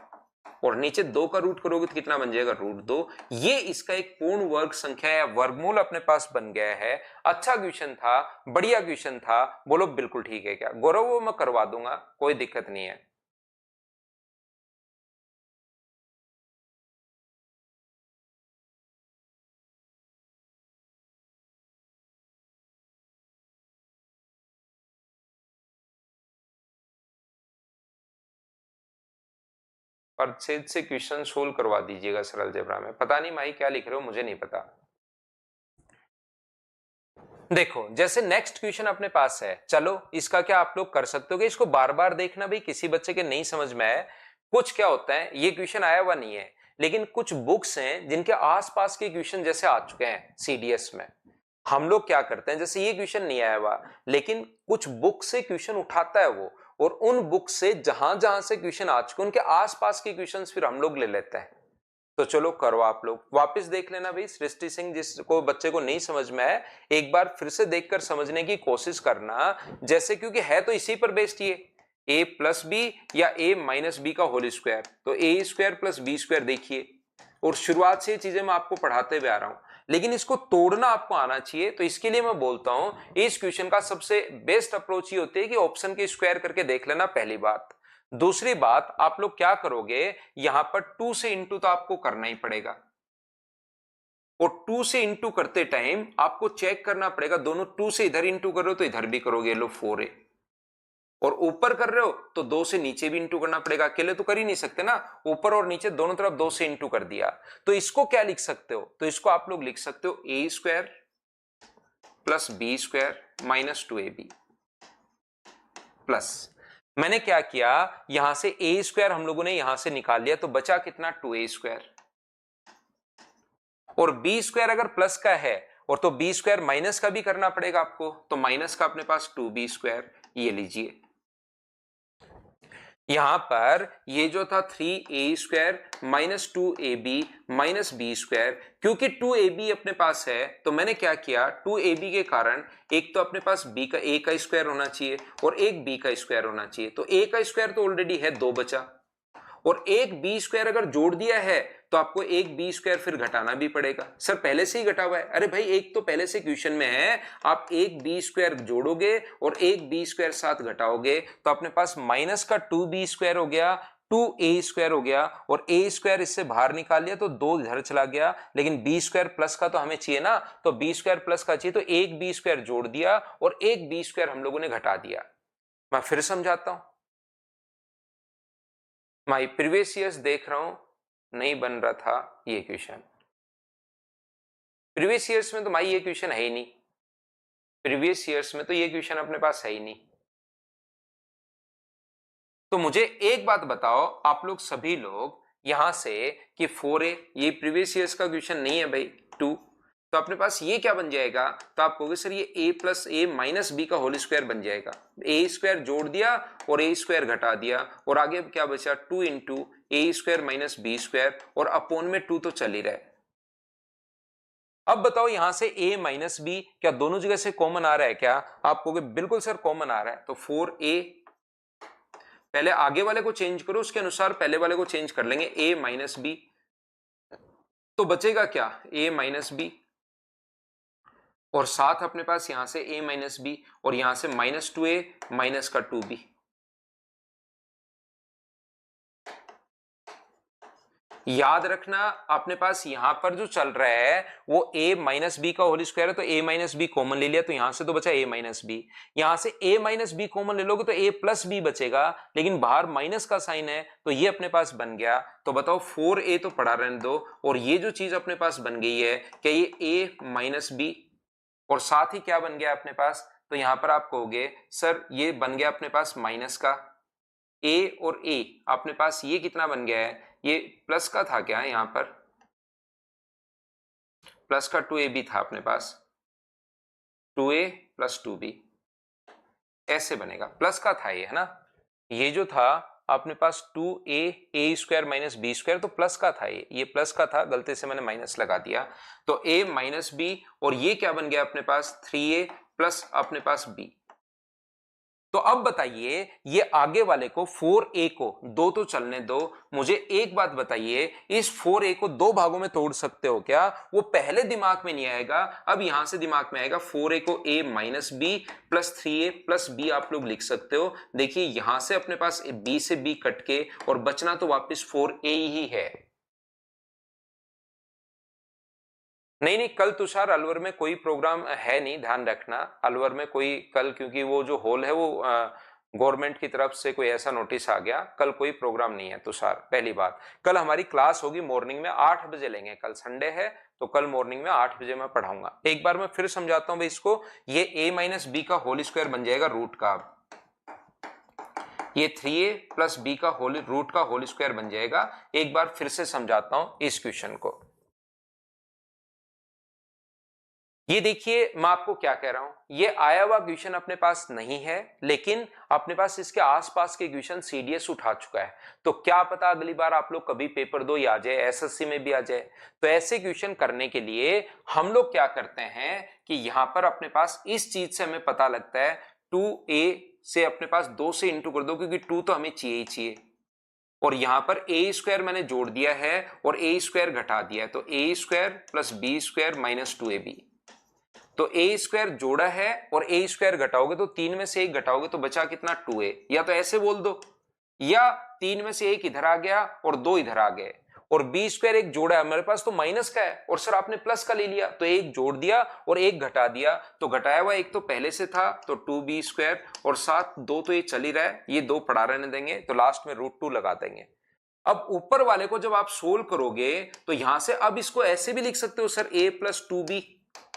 [SPEAKER 1] और नीचे 2 का रूट करोगे तो कितना बन जाएगा? रूट 2। ये इसका एक पूर्ण वर्ग संख्या या वर्गमूल अपने पास बन गया है। अच्छा क्वेश्चन था, बढ़िया क्वेश्चन था, बोलो बिल्कुल ठीक है क्या? गौरव वो मैं करवा दूंगा, कोई दिक्कत नहीं है। परछेद से क्वेश्चन सोल्व करवा दीजिएगा सरल अलजेब्रा में। पता नहीं माही क्या लिख रहे हो, मुझे नहीं पता। देखो जैसे नेक्स्ट क्वेश्चन अपने पास है, चलो इसका क्या आप लोग कर सकते हो कि इसको बार बार देखना, भाई किसी बच्चे के नहीं समझ में आए। कुछ क्या होता है, ये क्वेश्चन आया हुआ नहीं है, लेकिन कुछ बुक्स हैं जिनके आसपास के क्वेश्चन जैसे आ चुके हैं सीडीएस में। हम लोग क्या करते हैं, जैसे ये क्वेश्चन नहीं आया हुआ, लेकिन कुछ बुक से क्वेश्चन उठाता है वो, और उन बुक से जहां जहां से क्वेश्चन आ चुके उनके आसपास के क्वेश्चन फिर हम लोग ले लेते हैं। तो चलो करो, आप लोग वापस देख लेना भाई। सृष्टि सिंह, जिसको बच्चे को नहीं समझ में आए एक बार फिर से देखकर समझने की कोशिश करना, जैसे क्योंकि है तो इसी पर बेस्ड ये a प्लस बी या a माइनस बी का होल स्क्वायर, तो a square plus B square देखिए। और शुरुआत से ये चीजें मैं आपको पढ़ाते हुए आ रहा हूं, लेकिन इसको तोड़ना आपको आना चाहिए। तो इसके लिए मैं बोलता हूं इस क्वेश्चन का सबसे बेस्ट अप्रोच ये होती है कि ऑप्शन के स्क्वायर करके देख लेना, पहली बात। दूसरी बात, आप लोग क्या करोगे, यहां पर 2 से इंटू तो आपको करना ही पड़ेगा, और 2 से इंटू करते टाइम आपको चेक करना पड़ेगा, दोनों 2 से इधर इंटू कर रहे हो तो इधर भी करोगे, लो 4a, और ऊपर कर रहे हो तो 2 से नीचे भी इंटू करना पड़ेगा, अकेले तो कर ही नहीं सकते ना, ऊपर और नीचे दोनों तरफ 2 से इंटू कर दिया। तो इसको क्या लिख सकते हो, तो इसको आप लोग लिख सकते हो a square plus B square minus 2ab plus, मैंने क्या किया, यहां से a स्क्वायर हम लोगों ने यहां से निकाल लिया, तो बचा कितना? 2a स्क्वायर, और b स्क्वायर अगर प्लस का है और तो b स्क्वायर माइनस का भी करना पड़ेगा आपको, तो माइनस का अपने पास 2b स्क्वायर, ये लीजिए। यहां पर ये जो था 3a square minus 2ab minus B square, क्योंकि 2ab अपने पास है तो मैंने क्या किया, 2ab के कारण एक तो अपने पास b का a का स्क्वायर होना चाहिए और एक b का स्क्वायर होना चाहिए, तो a का स्क्वायर तो ऑलरेडी है, 2 बचा, और एक बी स्क्वायर अगर जोड़ दिया है तो आपको एक बी स्क्वायर फिर घटाना भी पड़ेगा। सर पहले से ही घटा हुआ है, अरे भाई एक तो पहले से क्वेश्चन में है, आप एक बी स्क्वायर जोड़ोगे और एक बी स्क्वायर साथ घटाओगे तो अपने पास माइनस का 2b स्क्वायर हो गया, 2a स्क्वायर हो गया, और a स्क्वायर इससे बाहर निकाल लिया तो 2 इधर चला गया, लेकिन b स्क्वायर प्लस का तो हमें चाहिए ना, तो b स्क्वायर प्लस का चाहिए, तो एक b स्क्वायर जोड़ दिया और एक b स्क्वायर हम लोगों ने घटा दिया। मैं फिर समझाता हूं, माई प्रीवियस ईयर्स देख रहा हूं, नहीं बन रहा था ये क्वेश्चन। प्रीवियस ईयर्स में तो भाई ये क्वेश्चन है ही नहीं, प्रीवियस ईयर्स में तो ये क्वेश्चन अपने पास है ही नहीं। तो मुझे एक बात बताओ आप लोग सभी लोग यहां से कि 4a ये प्रीवियस ईयर्स का क्वेश्चन नहीं है भाई 2, तो अपने पास ये क्या बन जाएगा, तो आप कहोगे सर ये a plus A minus B का होल स्क्वायर बन जाएगा। ए स्क्वायर जोड़ दिया और ए स्क्वायर घटा दिया और आगे क्या बचा 2 इंटू ए स्क्वायर माइनस बी स्क्वायर और अपॉन में 2 तो चल ही रहा है। अब बताओ यहां से a माइनस बी क्या दोनों जगह से कॉमन आ रहा है क्या, आप कहोगे बिल्कुल सर कॉमन आ रहा है। तो 4a पहले आगे वाले को चेंज करो उसके अनुसार पहले वाले को चेंज कर लेंगे a माइनस बी, तो बचेगा क्या a माइनस बी और साथ अपने पास यहां से a माइनस बी और यहां से -2a माइनस का 2b। याद रखना अपने पास यहां पर जो चल रहा है वो a माइनस बी का होल स्क्वायर है, तो a माइनस बी कॉमन ले लिया तो यहां से तो बचा a माइनस बी, यहां से a माइनस बी कॉमन ले लोगे तो a प्लस बी बचेगा, लेकिन बाहर माइनस का साइन है तो ये अपने पास बन गया। तो बताओ 4a तो पड़ा रहने दो और ये जो चीज अपने पास बन गई है क्या ये a माइनस बी और साथ ही क्या बन गया अपने पास, तो यहां पर आप कहोगे सर ये बन गया अपने पास माइनस का a और a अपने पास ये कितना बन गया है, ये प्लस का था क्या यहां पर, प्लस का 2ab था अपने पास, 2a प्लस 2b ऐसे बनेगा, प्लस का था ये है ना, ये जो था अपने पास 2a a square minus B square तो प्लस का था, ये प्लस का था, गलती से मैंने माइनस लगा दिया, तो a माइनस बी और ये क्या बन गया अपने पास 3a प्लस अपने पास b। तो अब बताइए ये आगे वाले को 4a को दो तो चलने दो, मुझे एक बात बताइए इस 4a को दो भागों में तोड़ सकते हो क्या, वो पहले दिमाग में नहीं आएगा, अब यहां से दिमाग में आएगा। 4a को a minus B plus 3a plus B आप लोग लिख सकते हो। देखिए यहां से अपने पास b से b कट के और बचना तो वापस 4a ही है। नहीं कल तुषार अलवर में कोई प्रोग्राम है नहीं, ध्यान रखना अलवर में कोई कल, क्योंकि वो जो हॉल है वो गवर्नमेंट की तरफ से कोई ऐसा नोटिस आ गया, कल कोई प्रोग्राम नहीं है तुषार। पहली बात कल हमारी क्लास होगी मॉर्निंग में 8 बजे लेंगे, कल संडे है तो कल मॉर्निंग में 8 बजे मैं पढ़ाऊंगा। एक बार मैं फिर समझाता हूं भाई इसको, ये a माइनस बी का होल स्क्वायर बन जाएगा रूट का, ये 3a प्लस बी का होल रूट का होल स्क्वायर बन जाएगा। एक बार फिर से समझाता हूं इस क्वेश्चन को, ये देखिए मैं आपको क्या कह रहा हूं, ये आया हुआ क्वेश्चन अपने पास नहीं है लेकिन अपने पास इसके आसपास के क्वेश्चन सीडीएस उठा चुका है, तो क्या पता अगली बार आप लोग कभी पेपर 2 आ जाए, एसएससी में भी आ जाए। तो ऐसे क्वेश्चन करने के लिए हम लोग क्या करते हैं कि यहां पर अपने पास इस चीज से हमें पता लगता है 2a से अपने पास 2 से इंटू कर दो क्योंकि 2 तो हमें चाहिए ही चाहिए, और यहां पर a स्क्वायर मैंने जोड़ दिया है और a स्क्वायर घटा दिया है, तो a square plus B square minus 2ab, तो a स्क्वायर जोड़ा है और a स्क्वायर घटाओगे तो 3 में से 1 घटाओगे तो बचा कितना 2a, या तो ऐसे बोल दो या 3 में से 1 इधर आ गया और 2 इधर आ गए, और b स्क्वायर एक जोड़ा है मेरे पास तो माइनस का है और सर आपने प्लस का ले लिया तो एक जोड़ दिया और एक घटा दिया, तो घटाया हुआ एक तो पहले से था तो 2b स्क्वायर और साथ 2 तो ये चल ही रहा है, ये 2 पड़ा रहने देंगे तो लास्ट में √2 लगा देंगे। अब ऊपर वाले को जब आप सोल्व करोगे तो यहां से अब इसको ऐसे भी लिख सकते हो सर a प्लस 2b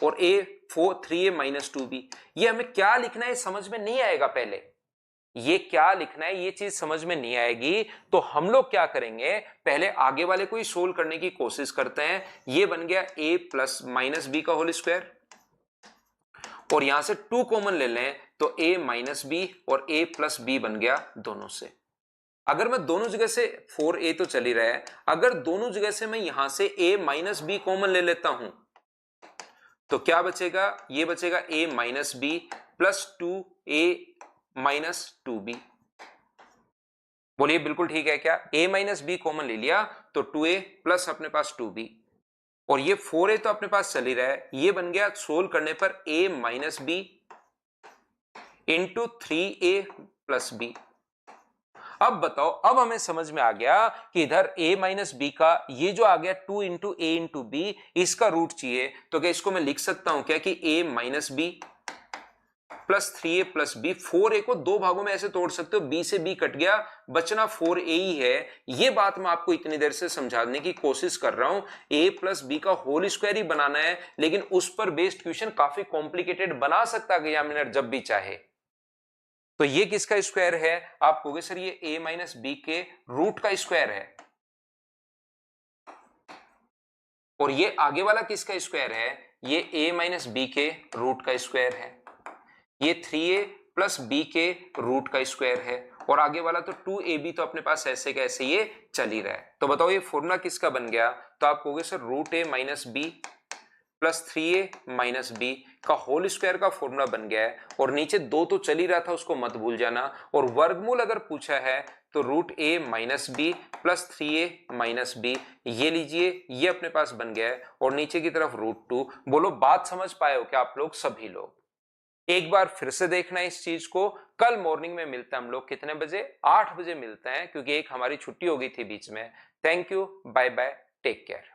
[SPEAKER 1] और a 3a माइनस 2b, ये हमें क्या लिखना है समझ में नहीं आएगा, पहले ये क्या लिखना है ये चीज समझ में नहीं आएगी, तो हम लोग क्या करेंगे पहले आगे वाले को ही सोल्व करने की कोशिश करते हैं। ये बन गया a प्लस माइनस बी का होल स्क्वायर और यहां से 2 कॉमन ले लें तो a माइनस बी और a प्लस बी बन गया दोनों से। अगर मैं दोनों जगह से 4a तो चल ही रहा है, अगर दोनों जगह से मैं यहां से a माइनस बी कॉमन ले लेता हूं तो क्या बचेगा, ये बचेगा a minus B plus 2a minus 2b। बोलिए बिल्कुल ठीक है क्या, a माइनस बी कॉमन ले लिया तो 2a प्लस अपने पास 2b और ये 4a तो अपने पास चल ही रहा है, ये बन गया सोल्व करने पर a minus B into 3a plus B. अब बताओ अब हमें समझ में आ गया कि इधर a माइनस बी का ये जो आ गया 2 इंटू ए इंटू बी इसका रूट चाहिए, तो क्या इसको मैं लिख सकता हूं क्या कि a minus B plus 3a plus B. 4a को दो भागों में ऐसे तोड़ सकते हो, b से b कट गया, बचना 4a ही है। ये बात मैं आपको इतनी देर से समझाने की कोशिश कर रहा हूं। a प्लस बी का होल स्क्वायर ही बनाना है, लेकिन उस पर बेस्ड क्वेश्चन काफी कॉम्प्लिकेटेड बना सकता है एग्जामिनर जब भी चाहे। तो ये किसका स्क्वायर है? आप कहोगे सर ये a माइनस बी के रूट का स्क्वायर है। और ये आगे वाला किसका स्क्वायर है? ये a माइनस बी के रूट का स्क्वायर है। ये 3a प्लस बी के रूट का स्क्वायर है। और आगे वाला तो 2ab तो अपने पास ऐसे का ऐसे ये चल ही रहा है। तो बताओ ये फॉर्मूला किसका बन गया? तो आप कहोगे sir root a minus B plus 3a minus B का होल स्क्वायर का फॉर्मूला बन गया है। और नीचे दो तो चल ही रहा था, उसको मत भूल जाना। और वर्गमूल अगर पूछा है तो root a minus B plus 3a minus B, ये लीजिए, ये अपने पास बन गया है। और नीचे की तरफ रूट 2। बोलो बात समझ पाए हो क्या आप लोग सभी लोग? एक बार फिर से देखना इस चीज को। कल मॉर्निंग में मिलते हैं हम लोग, कितने बजे? 8 बजे मिलते हैं, क्योंकि एक हमारी छुट्टी हो गई थी बीच में। Thank you, bye bye, take care.